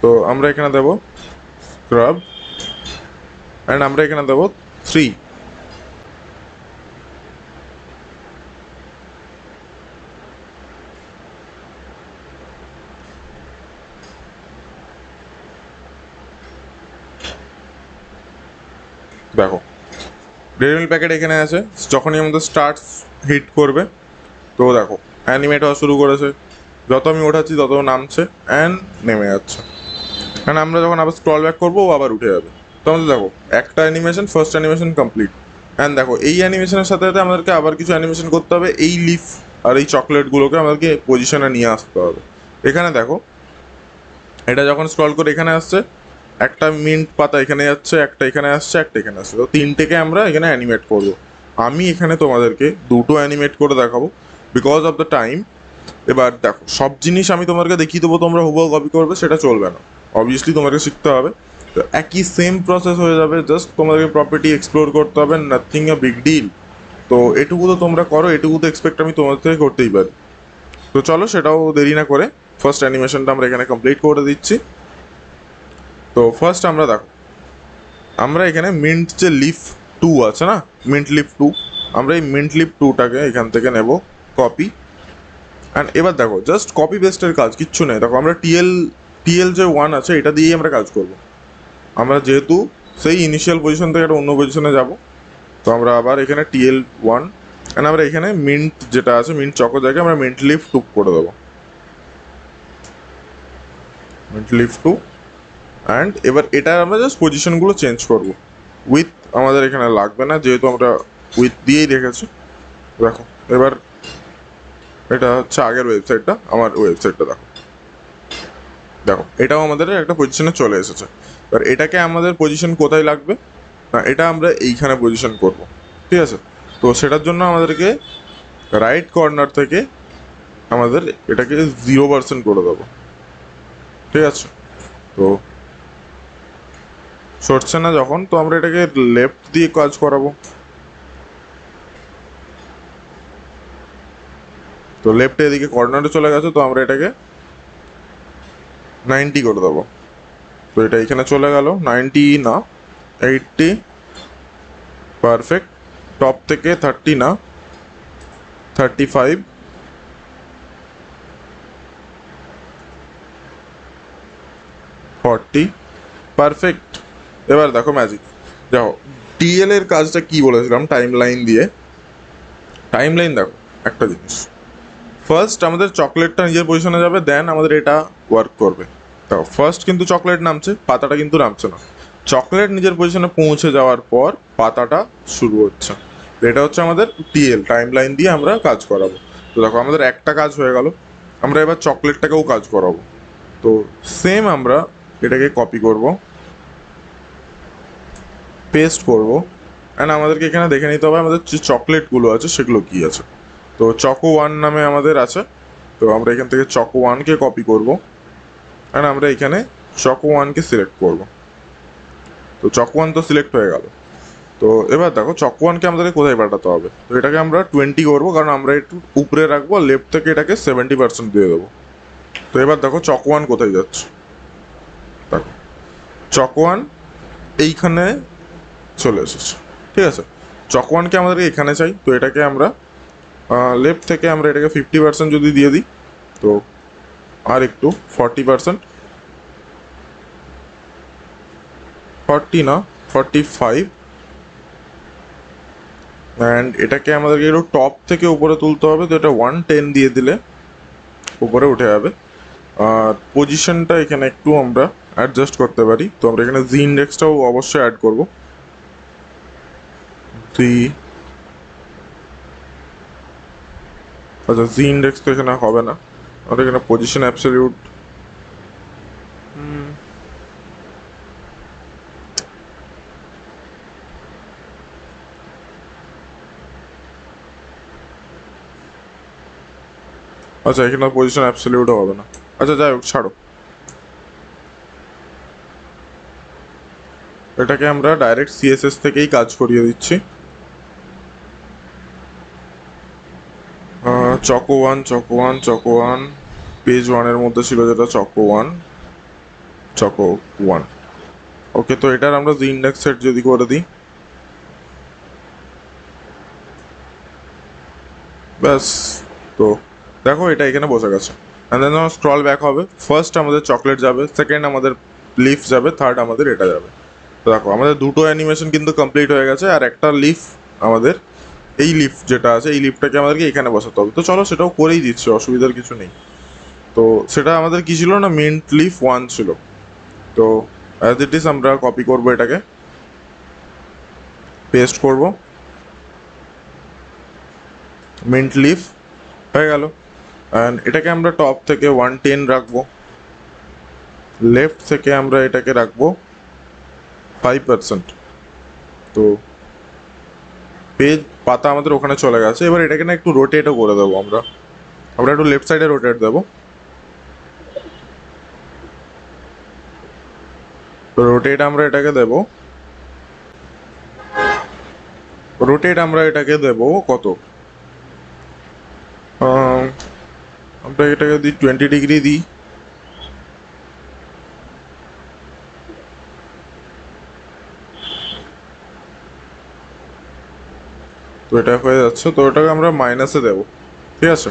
তো আমরা এখানে দেবো স্ক্রাব, অ্যান্ড আমরা এখানে দেবো 3। দেখো ডেইরি মিল্ক প্যাকেট এখানে আছে, যখনই আমাদের স্টার্ট হিট করবে তো দেখো অ্যানিমেট হওয়া শুরু করেছে, যত আমি ওঠাচ্ছি তত নামছে অ্যান্ড নেমে যাচ্ছে। কারণ আমরা যখন আবার স্ক্রল ব্যাক করবো ও আবার উঠে যাবে। তো আমাদের দেখো একটা animation, first animation complete. And দেখো এই অ্যানিমেশনের সাথে সাথে আমাদেরকে আবার কিছু অ্যানিমেশন করতে হবে, এই লিফ আর এই চকলেটগুলোকে আমাদেরকে পজিশনে নিয়ে আসতে হবে। এখানে দেখো এটা যখন স্ক্রল করে এখানে আসছে, একটা মিন্ট পাতা এখানে যাচ্ছে, একটা এখানে আসছে, একটা এখানে আসছে, তো তিনটেকে আমরা এখানে অ্যানিমেট করবো। আমি এখানে তোমাদেরকে দুটো অ্যানিমেট করে দেখাবো বিকজ অফ দ্য টাইম। এবার দেখো সব জিনিস আমি তোমাদেরকে দেখিয়ে দেবো, তোমরা হুবহু কপি করবে সেটা চলবে না, অবভিয়াসলি তোমাকে শিখতে হবে। তো একই সেম প্রসেস হয়ে যাবে, জাস্ট তোমাদেরকে প্রপার্টি এক্সপ্লোর করতে হবে, নাথিং আ বিগ ডিল। তো এটুকু তো তোমরা করো, এটুকু তো এক্সপেক্ট আমি তোমাদের থেকে করতেই পারি। তো চলো সেটাও দেরি না করে ফার্স্ট অ্যানিমেশনটা আমরা এখানে কমপ্লিট করে দিচ্ছি। তো ফার্স্ট আমরা দেখো আমরা এখানে মিন্ট যে লিফ 2 আছে না, মিন্ট লিফ 2, আমরা এই মিন্ট লিফ 2টাকে এখান থেকে নেব কপি। অ্যান্ড এবার দেখো জাস্ট কপি পেস্টের কাজ, কিচ্ছু নেই। দেখো আমরা টিএল যে 1 আছে এটা দিয়েই আমরা কাজ করব। আমরা যেহেতু সেই ইনিশিয়াল পজিশন থেকে একটা অন্য পজিশনে যাব, তো আমরা আবার এখানে TL1 অ্যান্ড আমরা এখানে মিন্ট যেটা আছে মিন্ট চকো জায়গায় আমরা মিন্ট লিফ 2 করে দেবো, মিন্ট লিফ 2। অ্যান্ড এবার এটার আমরা জাস্ট পজিশনগুলো চেঞ্জ করব। উইথ আমাদের এখানে লাগবে না, যেহেতু আমরা উইথ দিয়েই রেখেছি। দেখো এবার এটা হচ্ছে আগের ওয়েবসাইটটা, আমার ওয়েবসাইটটা দেখো, দেখো এটাও আমাদের একটা পজিশনে চলে এসেছে। এবার এটাকে আমাদের পজিশন কোথায় লাগবে না, এটা আমরা এইখানে পজিশন করব, ঠিক আছে। তো সেটার জন্য আমাদেরকে রাইট কর্নার থেকে আমাদের এটাকে 0% করে দেবো, ঠিক আছে। তো সরছে না যখন, তো আমরা এটাকে লেফট দিয়ে কাজ করাবো। তো লেফটে এদিকে কর্নারে চলে গেছে, তো আমরা এটাকে 90 করে দেবো। তো এটা এখানে চলে গেল 90 না 80, পারফেক্ট। টপ থেকে 30 না 35, 40, পারফেক্ট। এবার দেখো ম্যাজিক, দেখো টিএল এর কাজটা কি বলেছিলাম টাইম লাইন দিয়ে। টাইম লাইন দেখো একটা জিনিস, ফার্স্ট আমাদের চকলেটটা নিজের পজিশনে যাবে, দেন আমাদের এটা ওয়ার্ক করবে। দেখো ফার্স্ট কিন্তু চকলেট নামছে, পাতাটা কিন্তু নামছে না। চকলেট নিজের পজিশনে পৌঁছে যাওয়ার পর পাতাটা শুরু হচ্ছে। তো এটা হচ্ছে আমাদের টিএল, টাইম লাইন দিয়ে আমরা কাজ করাবো। তো দেখো আমাদের একটা কাজ হয়ে গেল, আমরা এবার চকলেটটাকেও কাজ করাবো। তো সেম আমরা এটাকে কপি করব, পেস্ট করব, অ্যান্ড আমাদেরকে এখানে দেখে নিতে হবে আমাদের যে চকলেটগুলো আছে সেগুলো কী আছে। তো চকো 1 নামে আমাদের আছে, তো আমরা এখান থেকে চকো 1কে কপি করব, অ্যান্ড আমরা এখানে চকো 1কে সিলেক্ট করব। তো চকো 1 তো সিলেক্ট হয়ে গেল। তো এবার দেখো চকো 1কে আমাদেরকে কোথায় পাঠাতে হবে, তো এটাকে আমরা 20 করবো, কারণ আমরা একটু উপরে রাখবো, লেফট থেকে এটাকে 70% দিয়ে দেবো। তো এবার দেখো চকো 1 কোথায় যাচ্ছে, দেখো চকো 1 এইখানে চলে এসেছে, ঠিক আছে। চকো 1কে আমাদেরকে এখানে চাই, তো এটাকে আমরা লেফট থেকে আমরা এটাকে 50% যদি দিয়ে দিই, তো আর একটু 40%, 40 না 45, অ্যান্ড এটাকে আমাদেরকে একটু টপ থেকে উপরে তুলতে হবে, তো এটা 110 দিয়ে দিলে উপরে উঠে যাবে। আর পজিশনটা এখানে একটু আমরা অ্যাডজাস্ট করতে পারি, তো আমরা এখানে জি ইন্ডেক্সটাও অবশ্যই অ্যাড করব। জি, আচ্ছা জি ইন্ডেক্স তো এখানে হবে না, আমাদের এখানে পজিশন অ্যাবসলিউট, আচ্ছা এখানে পজিশন অ্যাবসলিউটও হবে না, আচ্ছা যাই হোক ছাড়ো। এটাকে আমরা ডাইরেক্ট সিএসএস থেকেই কাজ করিয়ে দিচ্ছি। চকো 1 চকো 1 চকো 1, পেজ 1-এর মধ্যে ছিল যেটা চকো 1 চকো 1। ওকে, তো এটার আমরা জি ইন্ডেক্স সেট যদি করে দিই, ব্যাস। তো দেখো এটা এখানে বসে গেছে। অ্যান্ড দেন স্ক্রল ব্যাক হবে, ফার্স্ট আমাদের চকলেট যাবে, সেকেন্ড আমাদের লিফ যাবে, থার্ড আমাদের এটা যাবে। তো দেখো আমাদের দুটো অ্যানিমেশন কিন্তু কমপ্লিট হয়ে গেছে, আর একটা লিফ আমাদের এই লিফ যেটা আছে এই লিফটাকে আমাদেরকে এখানে বসাতে হবে। তো চলো সেটাও করেই দিচ্ছি, অসুবিধার কিছু নেই। তো সেটা আমাদের কি ছিল না, মিন্ট লিফ 1 ছিল। তো অ্যাজ ইট ইজ আমরা কপি করব, এটাকে পেস্ট করব, মিন্ট লিফ হয়ে গেল। অ্যান্ড এটাকে আমরা টপ থেকে 110 রাখবো, লেফট থেকে আমরা এটাকে রাখবো 5%। তো পেজ পাতা আমাদের ওখানে চলে গেছে। এবার এটাকে না একটু রোটেটও করে দেবো আমরা, আমরা একটু লেফট সাইডে রোটেট দেবো। তো রোটেট আমরা এটাকে দেবো, রোটেট আমরা এটাকে দেবো কত, আমরা এটাকে দিই 20 ডিগ্রি দিই। তো এটা হয়ে যাচ্ছে, তো ওটাকে আমরা মাইনাসে দেবো, ঠিক আছে।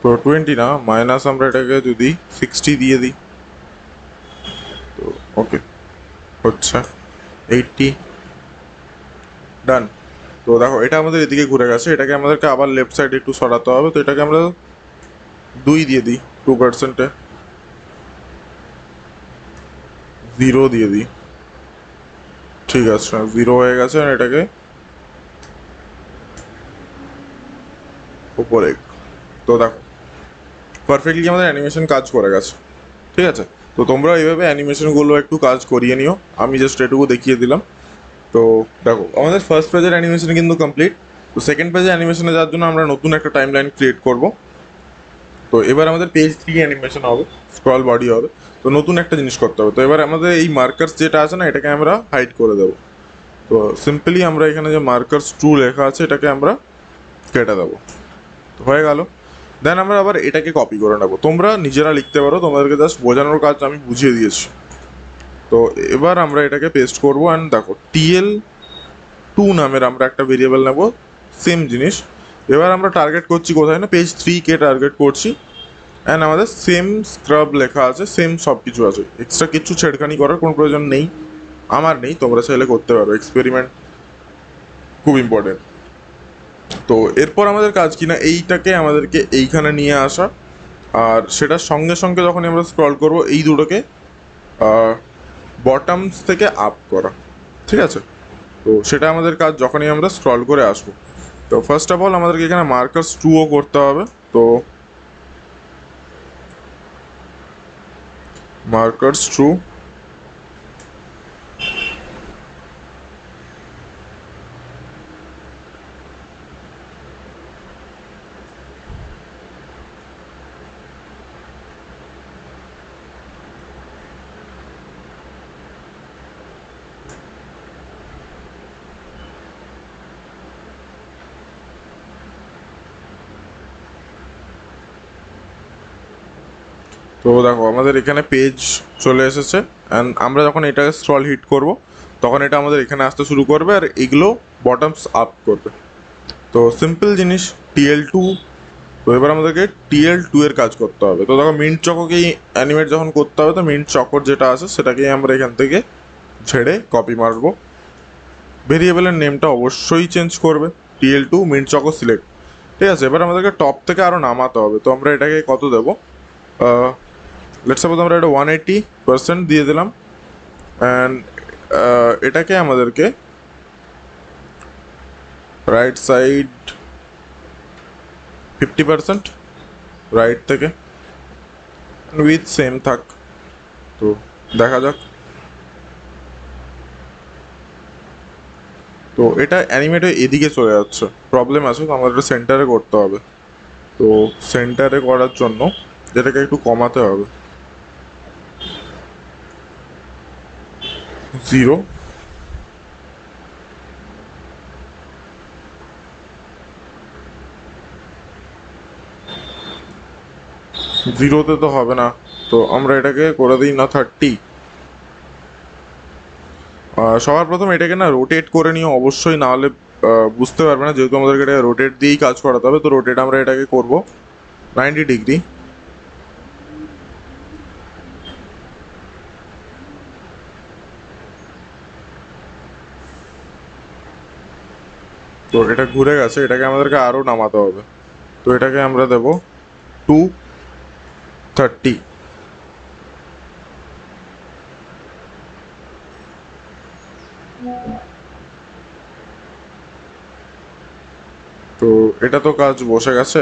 তো 20 না, মাইনাস আমরা এটাকে যদি 60 দিয়ে দিই, তো ওকে হচ্ছে 80, ডান। তো দেখো এটা আমাদের এদিকে ঘুরে গেছে, এটাকে আমাদেরকে আবার লেফট সাইডে একটু সরাতে হবে। তো এটাকে আমরা 2 দিয়ে দিই, 2%-এ 0 দিয়ে দিই, ঠিক আছে 0 হয়ে গেছে। আর এটাকে উপরে, তো দেখো পারফেক্টলি আমাদের অ্যানিমেশন কাজ করে গেছে, ঠিক আছে। তো তোমরা এইভাবে অ্যানিমেশনগুলো একটু কাজ করিয়ে নিও, আমি জাস্ট এটুকু দেখিয়ে দিলাম। তো দেখো আমাদের ফার্স্ট পেজের অ্যানিমেশন কিন্তু কমপ্লিট। তো সেকেন্ড পেজে অ্যানিমেশনে যাওয়ার জন্য আমরা নতুন একটা টাইম লাইন ক্রিয়েট করবো। তো এবার আমাদের পেজ 3 অ্যানিমেশন হবে, স্ক্রল বডি হবে। তো নতুন একটা জিনিস করতে হবে। তো এবার আমাদের এই মার্কার্স যেটা আছে না, এটাকে আমরা হাইড করে দেবো। তো সিম্পলি আমরা এখানে যে মার্কার্স 2 লেখা আছে এটাকে আমরা কেটে দেবো, তো হয়ে গেল। দেন আমরা আবার এটাকে কপি করে নেবো, তোমরা নিজেরা লিখতে পারো, তোমাদেরকে জাস্ট বোঝানোর কাজ আমি বুঝিয়ে দিয়েছি। তো এবার আমরা এটাকে পেস্ট করবো। অ্যান্ড দেখো TL2 নামের আমরা একটা ভেরিয়েবল নেবো, সেম জিনিস। এবার আমরা টার্গেট করছি কোথায় না, পেজ 3 কে টার্গেট করছি। অ্যান্ড আমাদের সেম স্ক্রাব লেখা আছে, সেম সব কিছু আছে, এক্সট্রা কিছু ছেড়খানি করার কোনো প্রয়োজন নেই, আমার নেই, তোমরা চাইলে করতে পারো, এক্সপেরিমেন্ট খুব ইম্পর্টেন্ট। তো এরপর আমাদের কাজ কি না, এইটাকে আমাদেরকে এইখানে নিয়ে আসা, আর সেটার সঙ্গে সঙ্গে যখন আমরা স্ক্রল করব এই দুটোকে বটমস থেকে আপ করা, ঠিক আছে। তো সেটা আমাদের কাজ যখনই আমরা স্ক্রল করে আসবো। তো ফার্স্ট অফ অল আমাদেরকে এখানে মার্কার্স 2ও করতে হবে। তো মার্কার্স 2, তো দেখো আমাদের এখানে পেজ চলে এসেছে। অ্যান্ড আমরা যখন এটাকে স্ক্রল হিট করব তখন এটা আমাদের এখানে আসতে শুরু করবে, আর এগুলো বটমস আপ করবে। তো সিম্পল জিনিস TL2। তো এবার আমাদেরকে TL2 এর কাজ করতে হবে। তো দেখো মিন্ট চকোকেই অ্যানিমেট যখন করতে হবে, তো মিন্ট চকর যেটা আছে সেটাকেই আমরা এখান থেকে ঝেড়ে কপি মারবো। ভেরিয়েবলের নেমটা অবশ্যই চেঞ্জ করবে, TL2 মিন্ট চকো সিলেক্ট, ঠিক আছে। এবার আমাদেরকে টপ থেকে আরও নামাতে হবে। তো আমরা এটাকে কত দেবো, লেটস সাপোজ আমরা এটা 180% দিয়ে দিলাম। অ্যান্ড এটাকে আমাদেরকে রাইট সাইড 50% রাইট থেকে, উইথ সেম থাক। তো দেখা যাক। তো এটা অ্যানিমেট হয়ে এদিকে চলে যাচ্ছে, প্রবলেম আছে, তো আমাদের এটা সেন্টারে করতে হবে। তো সেন্টারে করার জন্য যেটাকে একটু কমাতে হবে, 0। জিরোতে তো হবে না, তো আমরা এটাকে করে দিই না 30। সবার প্রথম এটাকে না রোটেট করে নিও অবশ্যই, না হলে বুঝতে পারবে না, যেহেতু আমাদেরকে এটা রোটেট দিয়েই কাজ করাতে হবে। তো রোটেট আমরা এটাকে করব 90 ডিগ্রি। তো এটা ঘুরে গেছে, এটাকে আমাদেরকে আরও নামাতে হবে। তো এটাকে আমরা দেব 230। তো এটা তো কাজ বসে গেছে,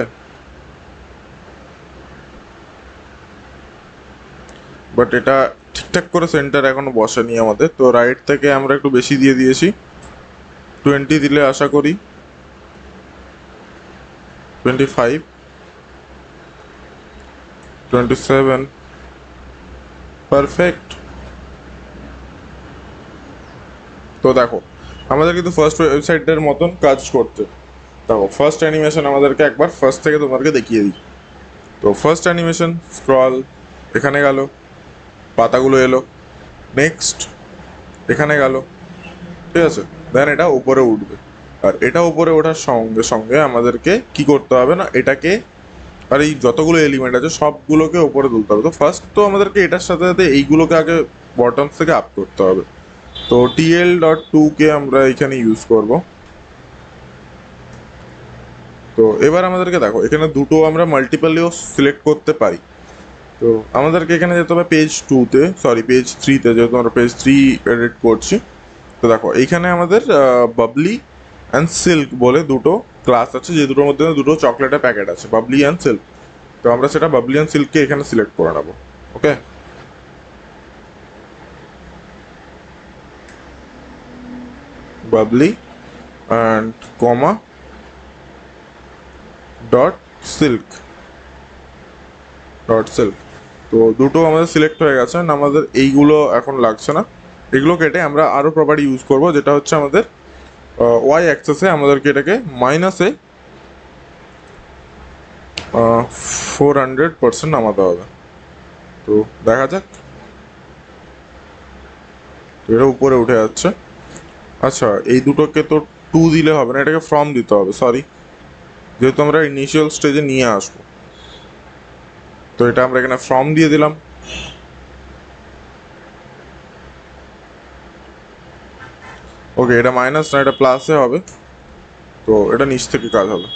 বাট এটা ঠিকঠাক করে সেন্টার এখনো বসেনি আমাদের। তো রাইট থেকে আমরা একটু বেশি দিয়ে দিয়েছি, 20 দিলে আশা করি 25, 27, পারফেক্ট। তো দেখো আমাদের কিন্তু ফার্স্ট ওয়েবসাইটের মতন কাজ করছে। দেখো ফার্স্ট অ্যানিমেশন আমাদেরকে একবার ফার্স্ট থেকে তোমাদেরকে দেখিয়ে দিই। তো ফার্স্ট অ্যানিমেশন স্ক্রল, এখানে গেল, পাতাগুলো এলো, নেক্সট এখানে গেল, ঠিক আছে। দেন এটা উপরে উঠবে, আর এটা উপরে ওঠার সঙ্গে সঙ্গে আমাদেরকে কি করতে হবে না, এটাকে আর এই যতগুলো এলিমেন্ট আছে সবগুলোকে উপরে তুলতে হবে। তো ফার্স্ট তো আমাদেরকে এটার সাথে সাথে এইগুলোকে আগে বটমস থেকে আপ করতে হবে। তো TL.2 কে আমরা এখানে ইউজ করব। তো এবার আমাদেরকে দেখো এখানে দুটো আমরা মাল্টিপলেও সিলেক্ট করতে পারি। তো আমাদেরকে এখানে যেতে হবে পেজ 2-তে, সরি পেজ 3-তে, যেহেতু আমরা পেজ 3 এডিট করছি। তো দেখো এইখানে আমাদের বাবলি অ্যান্ড সিল্ক বলে দুটো ক্লাস আছে, যে দুটোর মধ্যে দুটো চকলেটের প্যাকেট আছে, বাবলি অ্যান্ড সিল্ক। তো আমরা সেটা বাবলি অ্যান্ড সিল্ককে এখানে সিলেক্ট করে নেবো। Okay, bubbly and comma dot silk, dot silk. তো দুটো আমাদের সিলেক্ট হয়ে গেছে, আমাদের এইগুলো এখন লাগছে না। এগুলো কেটে আমরা আরও প্রপার্টি ইউজ করব, যেটা হচ্ছে আমাদের ওয়াই অ্যাক্সেসে আমাদেরকে এটাকে মাইনাসে 400% নামাতে হবে। তো দেখা যাক, এটা উপরে উঠে যাচ্ছে। আচ্ছা এই দুটোকে তো 2 দিলে হবে না, এটাকে ফ্রম দিতে হবে, সরি, যেহেতু আমরা ইনিশিয়াল স্টেজে নিয়ে আসবো। তো এটা আমরা এখানে ফ্রম দিয়ে দিলাম। ওকে, এটা মাইনাস না, এটা প্লাসে হবে। তো এটা নিচ থেকে কাজ হবে।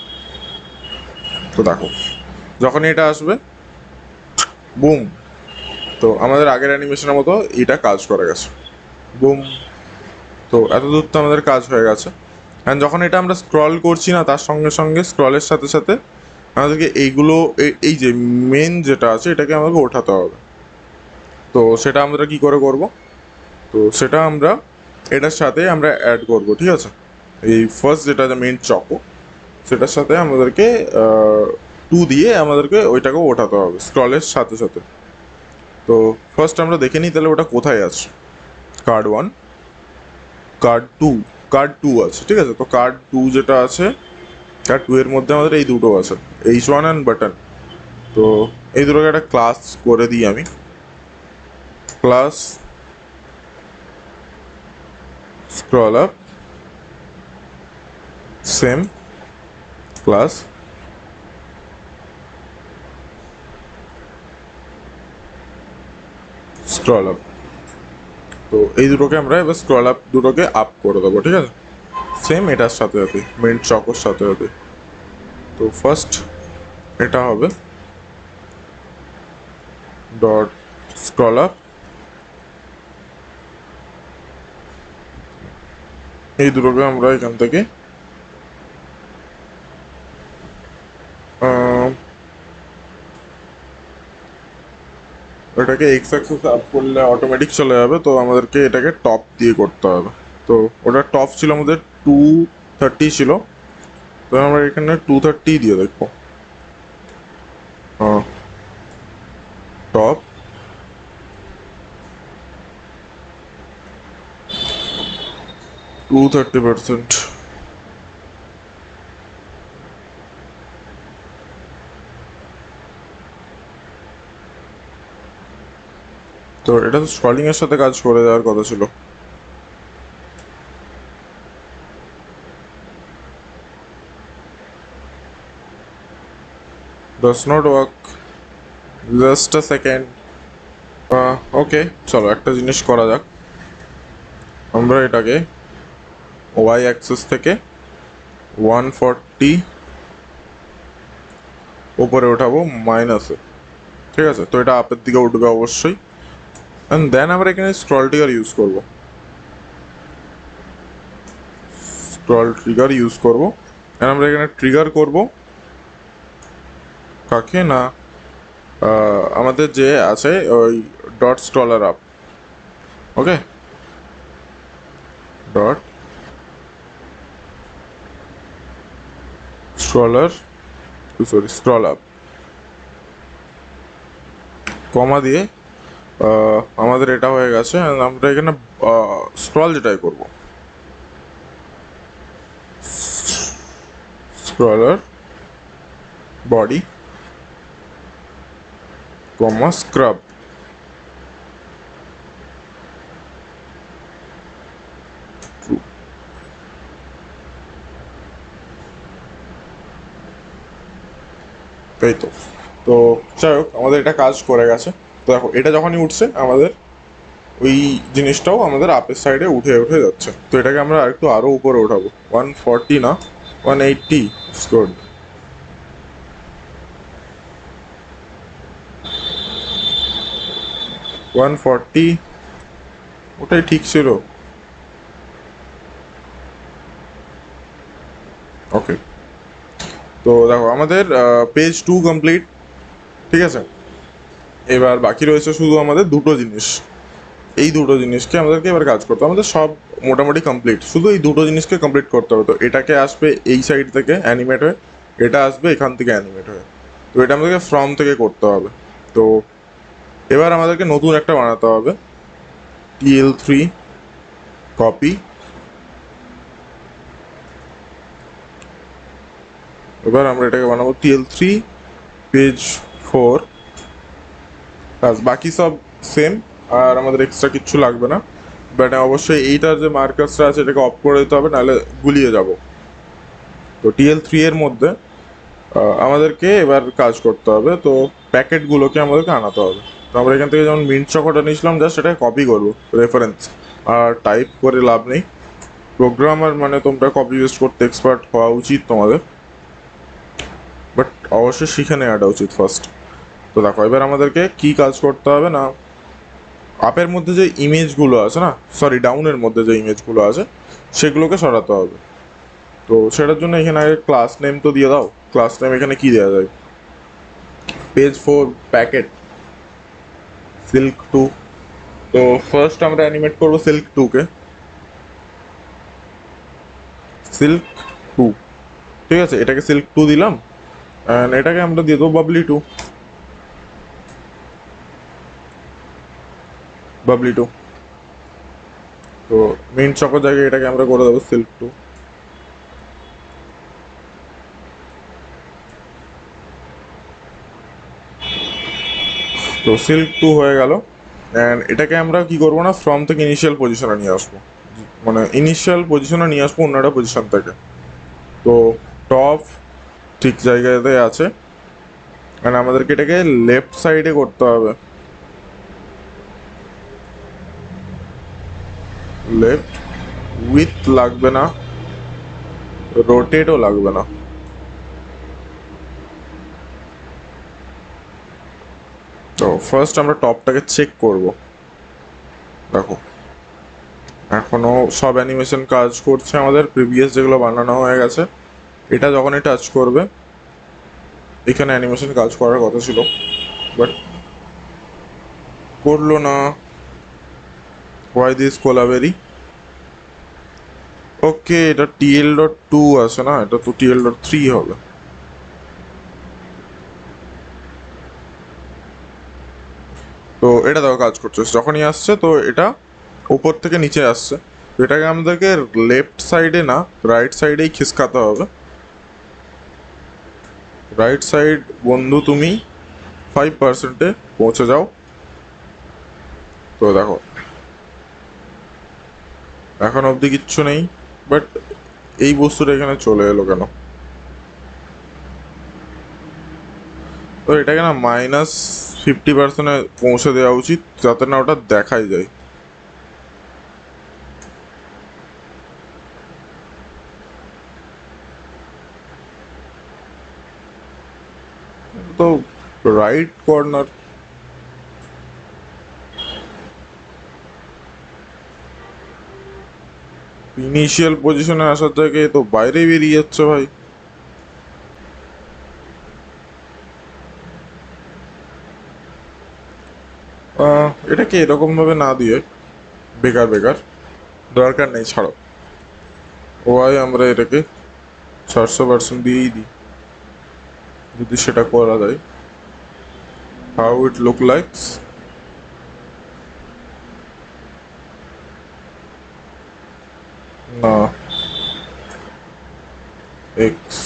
তো দেখো যখনই এটা আসবে, বুম, তো আমাদের আগের অ্যানিমেশনের মতো এটা কাজ করে গেছে, বুম। তো এত দূর তো আমাদের কাজ হয়ে গেছে। অ্যান্ড যখন এটা আমরা স্ক্রল করছি না, তার সঙ্গে সঙ্গে স্ক্রলের সাথে সাথে আমাদেরকে এইগুলো এই যে মেন যেটা আছে এটাকে আমাকে ওঠাতে হবে। তো সেটা আমরা কি করে করব, তো সেটা আমরা এটার সাথে আমরা অ্যাড করব, ঠিক আছে। এই ফার্স্ট যেটা মেন চকো, সেটার সাথে আমাদেরকে 2 দিয়ে আমাদেরকে ওইটাকে ওঠাতে হবে স্ক্রলের সাথে সাথে। তো ফার্স্ট আমরা দেখে নিই তাহলে ওটা কোথায় আছে। কার্ড 1, কার্ড 2, কার্ড 2 আছে, ঠিক আছে। তো কার্ড 2 যেটা আছে, কার্ড 2 এর মধ্যে আমাদের এই দুটো আছে, H1 অ্যান্ড বাটন। তো এই দুটোকে একটা ক্লাস করে দিই আমি, class scroll up, same class scroll up. তো এই দুটোকে আমরা এবার স্ক্রল আপ দুটোকে আপ করে দেবো, ঠিক আছে, সেম এটার সাথে সাথে মেন চকোর সাথে সাথে। তো ফার্স্ট এটা হবে ডট স্ক্রল আপ, এই দুটোকে আমরা এখান থেকে এটাকে এক্স অ্যাক্সিস আপ করলে অটোমেটিক চলে যাবে। তো আমাদেরকে এটাকে টপ দিয়ে করতে হবে। তো ওটা টপ ছিল আমাদের 230 ছিল, তো আমরা এখানে 230 দিয়ে দেখবো। টপ 230%। তো এটা তো স্ক্রলিং এর সাথে কাজ করে দেওয়ার কথা ছিল। does not work. Just a second. ওকে, চলো একটা জিনিস করা যাক। আমরা এটাকে ওয়াই অ্যাক্সিস থেকে 140 উপরে ওঠাবো মাইনাসে। ঠিক আছে, তো এটা আপের দিকে উঠবে অবশ্যই। অ্যান্ড দেন আমরা এখানে স্ক্রল ট্রিগার ইউজ করবো। স্ক্রল ট্রিগার ইউজ করবো। অ্যান্ড আমরা এখানে ট্রিগার করব কাকে না, আমাদের যে আছে ওই ডট স্ক্রলার আপ। ওকে, ডট স্ক্রলার, সরি স্ক্রল আপ, কমা দিয়ে আমাদের এটা হয়ে গেছে। আমরা এখানে স্ক্রল যেটাই করব, স্ক্রলার বডি কমা স্ক্রাব। এই তো, তো যাই হোক আমাদের এটা কাজ করে গেছে। তো দেখো এটা যখনই উঠছে আমাদের ওই জিনিসটাও আমাদের আপের সাইডে উঠে উঠে যাচ্ছে। তো এটাকে আমরা একটু আরও উপরে উঠাবো, 140 না 180 স্কোর। 140 ওটাই ঠিক ছিল। ওকে, তো দেখো আমাদের পেজ 2 কমপ্লিট। ঠিক আছে, এবার বাকি রয়েছে শুধু আমাদের দুটো জিনিস। এই দুটো জিনিসকে আমাদেরকে এবার কাজ করতে হবে। আমাদের সব মোটামুটি কমপ্লিট, শুধু এই দুটো জিনিসকে কমপ্লিট করতে হবে। তো এটাকে আসবে এই সাইড থেকে অ্যানিমেট হয়ে, এটা আসবে এখান থেকে অ্যানিমেট হয়ে। তো এটা আমাদেরকে ফ্রম থেকে করতে হবে। তো এবার আমাদেরকে নতুন একটা বানাতে হবে, TL3 কপি। এবার আমরা এটাকে বানাবো TL3 পেজ 4। ব্যাস, বাকি সব সেম, আর আমাদের এক্সট্রা কিচ্ছু লাগবে না। বাট অবশ্যই এইটার যে মার্কাসটা আছে এটাকে অফ করে দিতে হবে, নাহলে গুলিয়ে যাব। তো TL3 এর মধ্যে আমাদেরকে এবার কাজ করতে হবে। তো প্যাকেটগুলোকে আমাদেরকে আনাতে হবে। তো আমরা এখান থেকে যেমন মিন্ট চকোটা নিয়েছিলাম, জাস্ট সেটাকে কপি করবো রেফারেন্স, আর টাইপ করে লাভ নেই। প্রোগ্রামার মানে তোমরা কপি পেস্ট করতে এক্সপার্ট হওয়া উচিত তোমাদের, বাট অবশ্যই শিখে নেওয়াটা উচিত ফার্স্ট। তো দেখো এবার আমাদেরকে কি কাজ করতে হবে না, আপের মধ্যে যে ইমেজগুলো আছে না, সরি ডাউনের মধ্যে যে ইমেজগুলো আছে সেগুলোকে সরাতে হবে। তো সেটার জন্য এখানে আগে ক্লাস নেম তো দিয়ে দাও। ক্লাস নেম এখানে কি দেওয়া যায়, পেজ 4 প্যাকেট সিল্ক 2। তো ফার্স্ট আমরা অ্যানিমেট করবো সিল্ক 2কে, সিল্ক 2। ঠিক আছে, এটাকে সিল্ক 2 দিলাম, অ্যান্ড এটাকে আমরা দিয়ে দেবো বাবলি 2, বাবলি 2। তো মিন্ট চকোর জায়গায় এটাকে আমরা করে দেবো সিল্ক 2। তো সিল্ক 2 হয়ে গেল। অ্যান্ড এটাকে আমরা কি করবো না, ফ্রম থেকে ইনিশিয়াল পজিশনে নিয়ে আসবো, মানে ইনিশিয়াল পজিশনে নিয়ে আসবো অন্য একটা পজিশন থেকে। তো টপ ঠিক জায়গাতে আছে, অ্যান্ড আমাদেরকে এটাকে লেফট সাইডে করতে হবে। লেফট, উইথ লাগবে না, রোটেটও লাগবে না। তো ফার্স্ট আমরা টপটাকে চেক করব। দেখো এখনো সব অ্যানিমেশন কাজ করছে আমাদের, প্রিভিয়াস যেগুলো বানানো হয়ে গেছে। এটা যখনই টাচ করবে এখানে অ্যানিমেশন কাজ করার কথা ছিল, বাট করলো না। Why this Kolaveri. ওকে, এটা TL.2 আছে না, এটা তো TL.3 হবে। তো এটা দেখো কাজ করছে, যখনই আসছে তো এটা উপর থেকে নিচে আসছে। তো এটাকে আমাদেরকে লেফট সাইডে না রাইট সাইডেই খিসকাতে হবে। রাইট সাইড বন্ধু তুমি 5%-এ পৌঁছে যাও। তো দেখো এখন অবধি কিচ্ছু নেই, বাট এই বস্তুটা এখানে চলে এলো কেন? তো এটাকে না -50%-এ পৌঁছে দেওয়া উচিত, যাতে না ওটা দেখাই যায়। তো রাইট কর্নার, ইনিশিয়াল পজিশনে আসার জায়গায় তো বাইরে বেরিয়ে যাচ্ছে ভাই। এটাকে এরকম ভাবে না দিয়ে, বেকার বেকার, দরকার নেই, ছাড়ো। ওয়াই আমরা এটাকে 400% দিয়েই দিই, যদি সেটা করা যায়। হাউ ইট লুক লাইকস, না এক্স,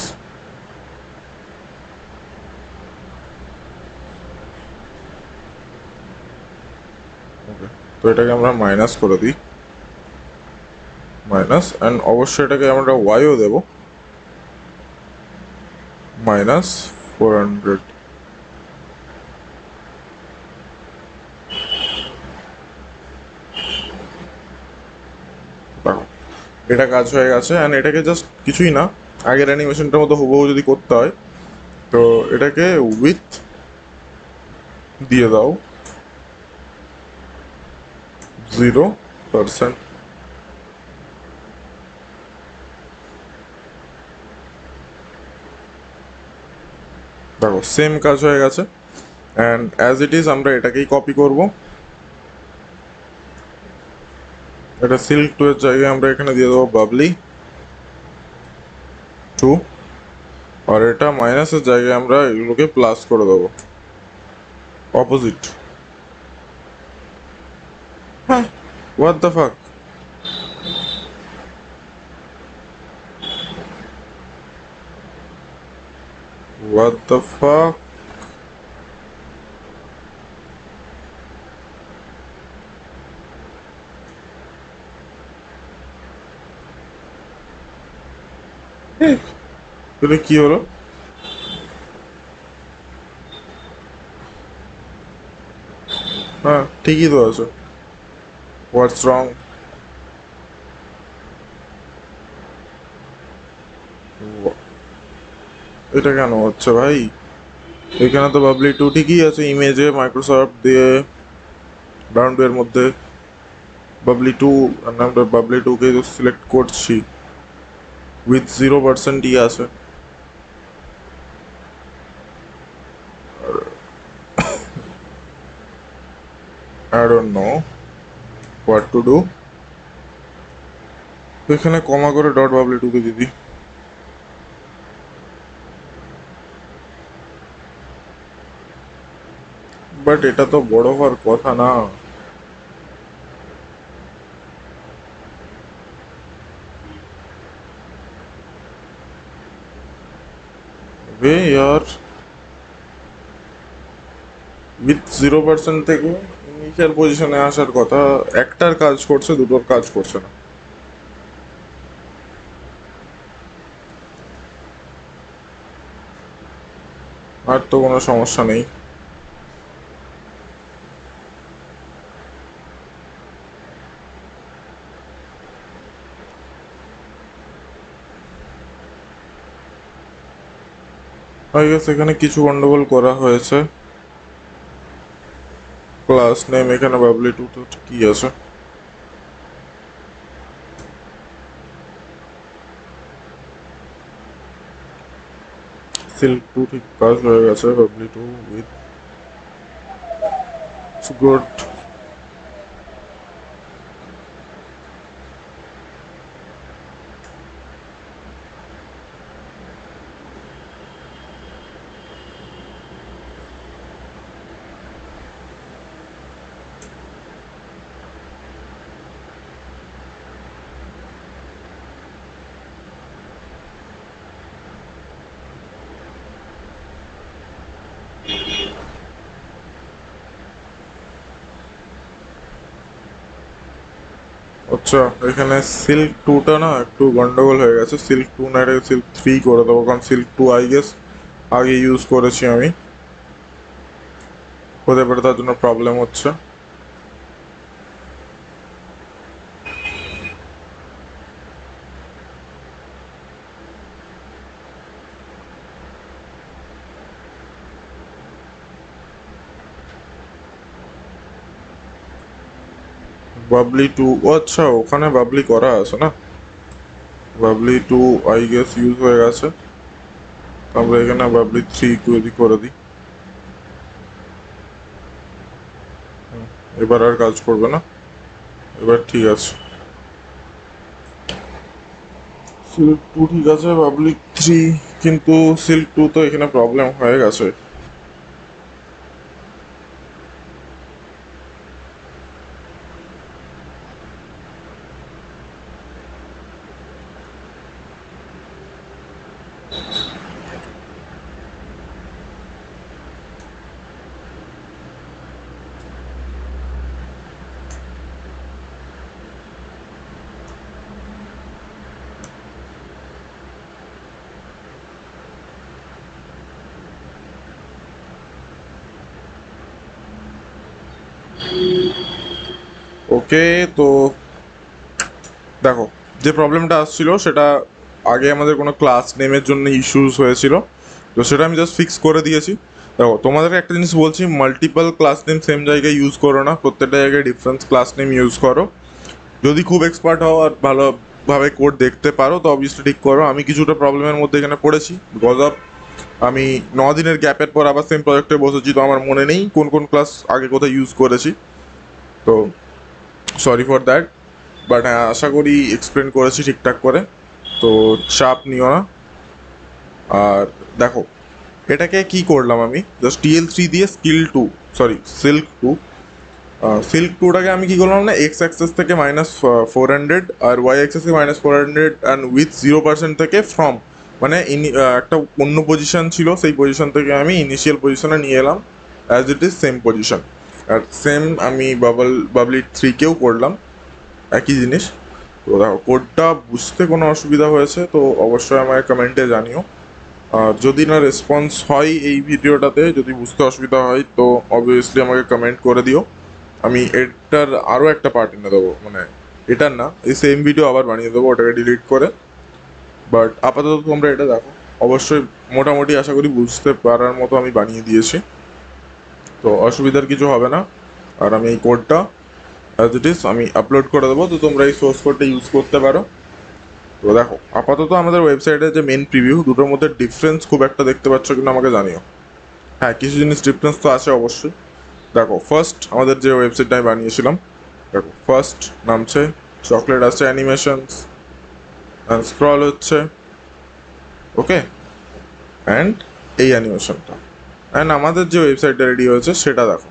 ওকে। তো এটাকে আমরা মাইনাস করে দিই, মাইনাস, অ্যান্ড অবশ্যই এটাকে আমরা ওয়াইও দেবো, -400। দেখো, এটা কাজ হয়ে গেছে। অ্যান্ড এটাকে জাস্ট কিছুই না, আগের অ্যানিমেশনটার মতো হুবহু যদি করতে হয়, তো এটাকে উইথ দিয়ে দাও 0%। দেখো সেম কাজ হয়ে গেছে। অ্যান্ড অ্যাজ ইট ইজ আমরা এটাকেই কপি করব। এটা সিল্ক 2 এর জায়গায় আমরা এখানে দিয়ে দেবো বাবলি 2, আর এটা মাইনাসের জায়গায় আমরা এগুলোকে প্লাস করে দেবো, অপোজিট। হ্যাঁ, what the fuck, what the fuck. এটা কি হলো? হ্যাঁ, ঠিকই তো আছে, হোয়াটস রং? এটা কেন হচ্ছে ভাই? এখানে তো বাবলি 2 ঠিকই আছে, ইমেজে মাইক্রোসফট দিয়ে ব্রাউন এর মধ্যে বাবলি 2, আমরা বাবলি 2 কে সিলেক্ট করছি, উইথ 0% ই আছে। I don't know what to do. এখানে কমা করে ডট বাবলি 2 কে দিদি। বাট এটা তো বড় হওয়ার কথা না। वे यार, উইথ 0% থেকে ইনিশিয়াল পজিশনে আসার কথা, একটার কাজ করছে, দুটোর কাজ করছে না। আর তো কোনো সমস্যা নেই। আই গেস এখানে কিছু গন্ডগোল করা হয়েছে। ক্লাস নেম এখানে বাবলি 2 তো কি আছে? সিল্ক 2 ঠিক কাজ হয়ে গেছে, বাবলি 2 উইথ গুড। আচ্ছা, এখানে সিল্ক 2টা না একটু গন্ডগোল হয়ে গেছে। সিল্ক 2 না, এটাকে সিল্ক 3 করে দেবো, কারণ সিল্ক 2 আই গেস আগে ইউজ করেছি আমি। হতে পারে তার জন্য প্রবলেম হচ্ছে। বাবলি টু, ও আচ্ছা ওখানে বাবলি করা আছে না, bubbly two I guess use হয়ে গেছে। আমরা এখানে বাবলি থ্রি যদি করে দিই, এবার আর কাজ করবে না, এবার ঠিক আছে। সিল্ক টু ঠিক আছে, বাবলি থ্রি, কিন্তু সিল্ক টু তো এখানে প্রবলেম হয়ে গেছে। ওকে, তো দেখো যে প্রবলেমটা আসছিল সেটা আগে আমাদের কোনো ক্লাস নেমের জন্য ইস্যুস হয়েছিল, তো সেটা আমি জাস্ট ফিক্স করে দিয়েছি। দেখো তোমাদেরকে একটা জিনিস বলছি, মাল্টিপল ক্লাস নেম সেম জায়গায় ইউজ করো না, প্রত্যেকটা জায়গায় ডিফারেন্স ক্লাস নেম ইউজ করো। যদি খুব এক্সপার্ট হও আর ভালোভাবে কোড দেখতে পারো তো অবভিয়াসলি ঠিক করো। আমি কিছুটা প্রবলেমের মধ্যে এখানে পড়েছি বিকজ অফ আমি 9 দিনের গ্যাপের পর আবার সেম প্রজেক্টে বসেছি, তো আমার মনে নেই কোন কোন ক্লাস আগে কোথায় ইউজ করেছি, তো সরি ফর দ্যাট। বাট হ্যাঁ, আশা করি এক্সপ্লেন করেছি ঠিকঠাক করে, তো চাপ নিও না। আর দেখো এটাকে কি করলাম আমি, জাস্ট TL3 দিয়ে সিল্ক টু, সিল্ক টুটাকে আমি কি করলাম না, এক্স অ্যাক্সেস থেকে -400 আর ওয়াই অ্যাক্সেস থেকে -400 অ্যান্ড উইথ 0% থেকে ফ্রম, মানে একটা অন্য পজিশন ছিল সেই পজিশন থেকে আমি ইনিশিয়াল পজিশনে নিয়ে এলাম as it is same position. আর সেম আমি বাবলি থ্রিকেও করলাম একই জিনিস। তো দেখো কোডটা বুঝতে কোনো অসুবিধা হয়েছে তো অবশ্যই আমাকে কমেন্টে জানিও। আর যদি না রেসপন্স হয় এই ভিডিওটাতে, যদি বুঝতে অসুবিধা হয় তো অবভিয়াসলি আমাকে কমেন্ট করে দিও, আমি এটার আরও একটা পার্ট এনে দেবো, মানে এটার না, এই সেম ভিডিও আবার বানিয়ে দেবো ওটাকে ডিলিট করে। বাট আপাতত তোমরা এটা দেখো, অবশ্যই মোটামুটি আশা করি বুঝতে পারার মতো আমি বানিয়ে দিয়েছি, তো অসুবিধার কিছু হবে না। আর আমি এই কোডটা অ্যাজ ইট ইজ আমি আপলোড করে দেবো, তো তোমরা এই সোর্স কোডটা ইউজ করতে পারো। তো দেখো আপাতত আমাদের ওয়েবসাইটে যে মেন প্রিভিউ দুটোর মধ্যে ডিফারেন্স খুব একটা দেখতে পাচ্ছ কিনা আমাকে জানিও। হ্যাঁ, কিছু জিনিস ডিফারেন্স তো আছে অবশ্যই। দেখো ফার্স্ট আমাদের যে ওয়েবসাইটটা আমি বানিয়েছিলাম, দেখো ফার্স্ট নামছে চকলেট, আছে অ্যানিমেশনস অ্যান্ড স্ক্রল হচ্ছে, ওকে, অ্যান্ড এই অ্যানিমেশনটা। অ্যান্ড আমাদের যে ওয়েবসাইটটা রেডি হয়েছে সেটা দেখো,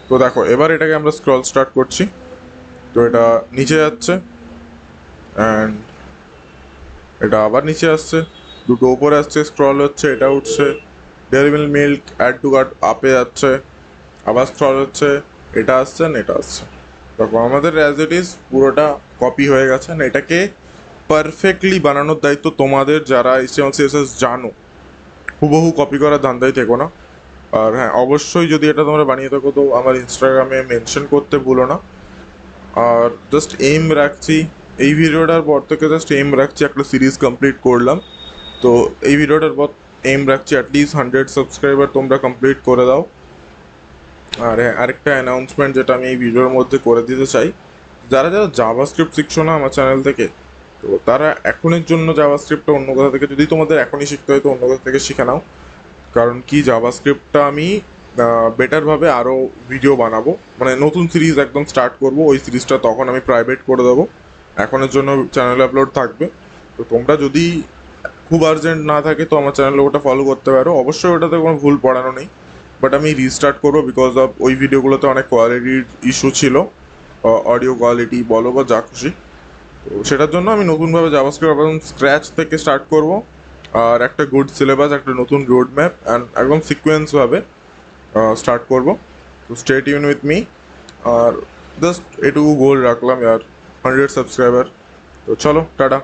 তো দেখো এবার এটাকে আমরা স্ক্রল স্টার্ট করছি, তো এটা নিচে যাচ্ছে অ্যান্ড এটা আবার নিচে আসছে, দুটো ওপরে আসছে, স্ক্রল হচ্ছে, এটা উঠছে, dairy milk add to cart আপে যাচ্ছে, আবার স্ক্রল হচ্ছে, এটা আসছে না এটা আসছে। দেখো আমাদের অ্যাজ ইট ইজ পুরোটা কপি হয়ে গেছে না, এটাকে পারফেক্টলি বানানোর দায়িত্ব তোমাদের যারা HTML CSS জানো। হুবহু কপি করার ধান্দায় থেকো না। আর হ্যাঁ, অবশ্যই যদি এটা তোমরা বানিয়ে থাকো তো আমার ইনস্টাগ্রামে মেনশন করতে ভুলো না। আর জাস্ট এইম রাখছি, এই ভিডিওটার পর থেকে জাস্ট এইম রাখছি একটা সিরিজ কমপ্লিট করলাম, তো এই ভিডিওটার পর এইম রাখছি অ্যাটলিস্ট 100 সাবস্ক্রাইবার তোমরা কমপ্লিট করে দাও। আর হ্যাঁ, আরেকটা অ্যানাউন্সমেন্ট যেটা আমি এই ভিডিওর মধ্যে করে দিতে চাই, যারা যারা জাভাস্ক্রিপ্ট শিখছো না আমার চ্যানেল থেকে, তো তারা এখনের জন্য জাভাস্ক্রিপ্টটা অন্য কোথা থেকে, যদি তোমাদের এখনই শিখতে হয় তো অন্য কোথা থেকে শিখে নাও। কারণ কি জাভাস্ক্রিপ্টটা আমি বেটারভাবে আরও ভিডিও বানাবো, মানে নতুন সিরিজ একদম স্টার্ট করব, ওই সিরিজটা তখন আমি প্রাইভেট করে দেবো, এখনের জন্য চ্যানেলে আপলোড থাকবে। তো তোমরা যদি খুব আর্জেন্ট না থাকে তো আমার চ্যানেলে ওটা ফলো করতে পারো, অবশ্যই ওটাতে কোনো ভুল পড়ানো নেই। বাট আমি রিস্টার্ট করবো বিকজ অফ ওই ভিডিওগুলোতে অনেক কোয়ালিটির ইস্যু ছিল, অডিও কোয়ালিটি বলো বা যা খুশি, তো সেটার জন্য আমি নতুনভাবে জাভাস্ক্রিপ্ট একদম স্ক্র্যাচ থেকে স্টার্ট করব। আর একটা গুড সিলেবাস, একটা নতুন রোড ম্যাপ অ্যান্ড একদম সিকোয়েন্সভাবে স্টার্ট করব। তো স্টে টিউন উইথ মি। আর জাস্ট এটুকু গোল রাখলাম, আর 100 সাবস্ক্রাইবার। তো চলো টাটা।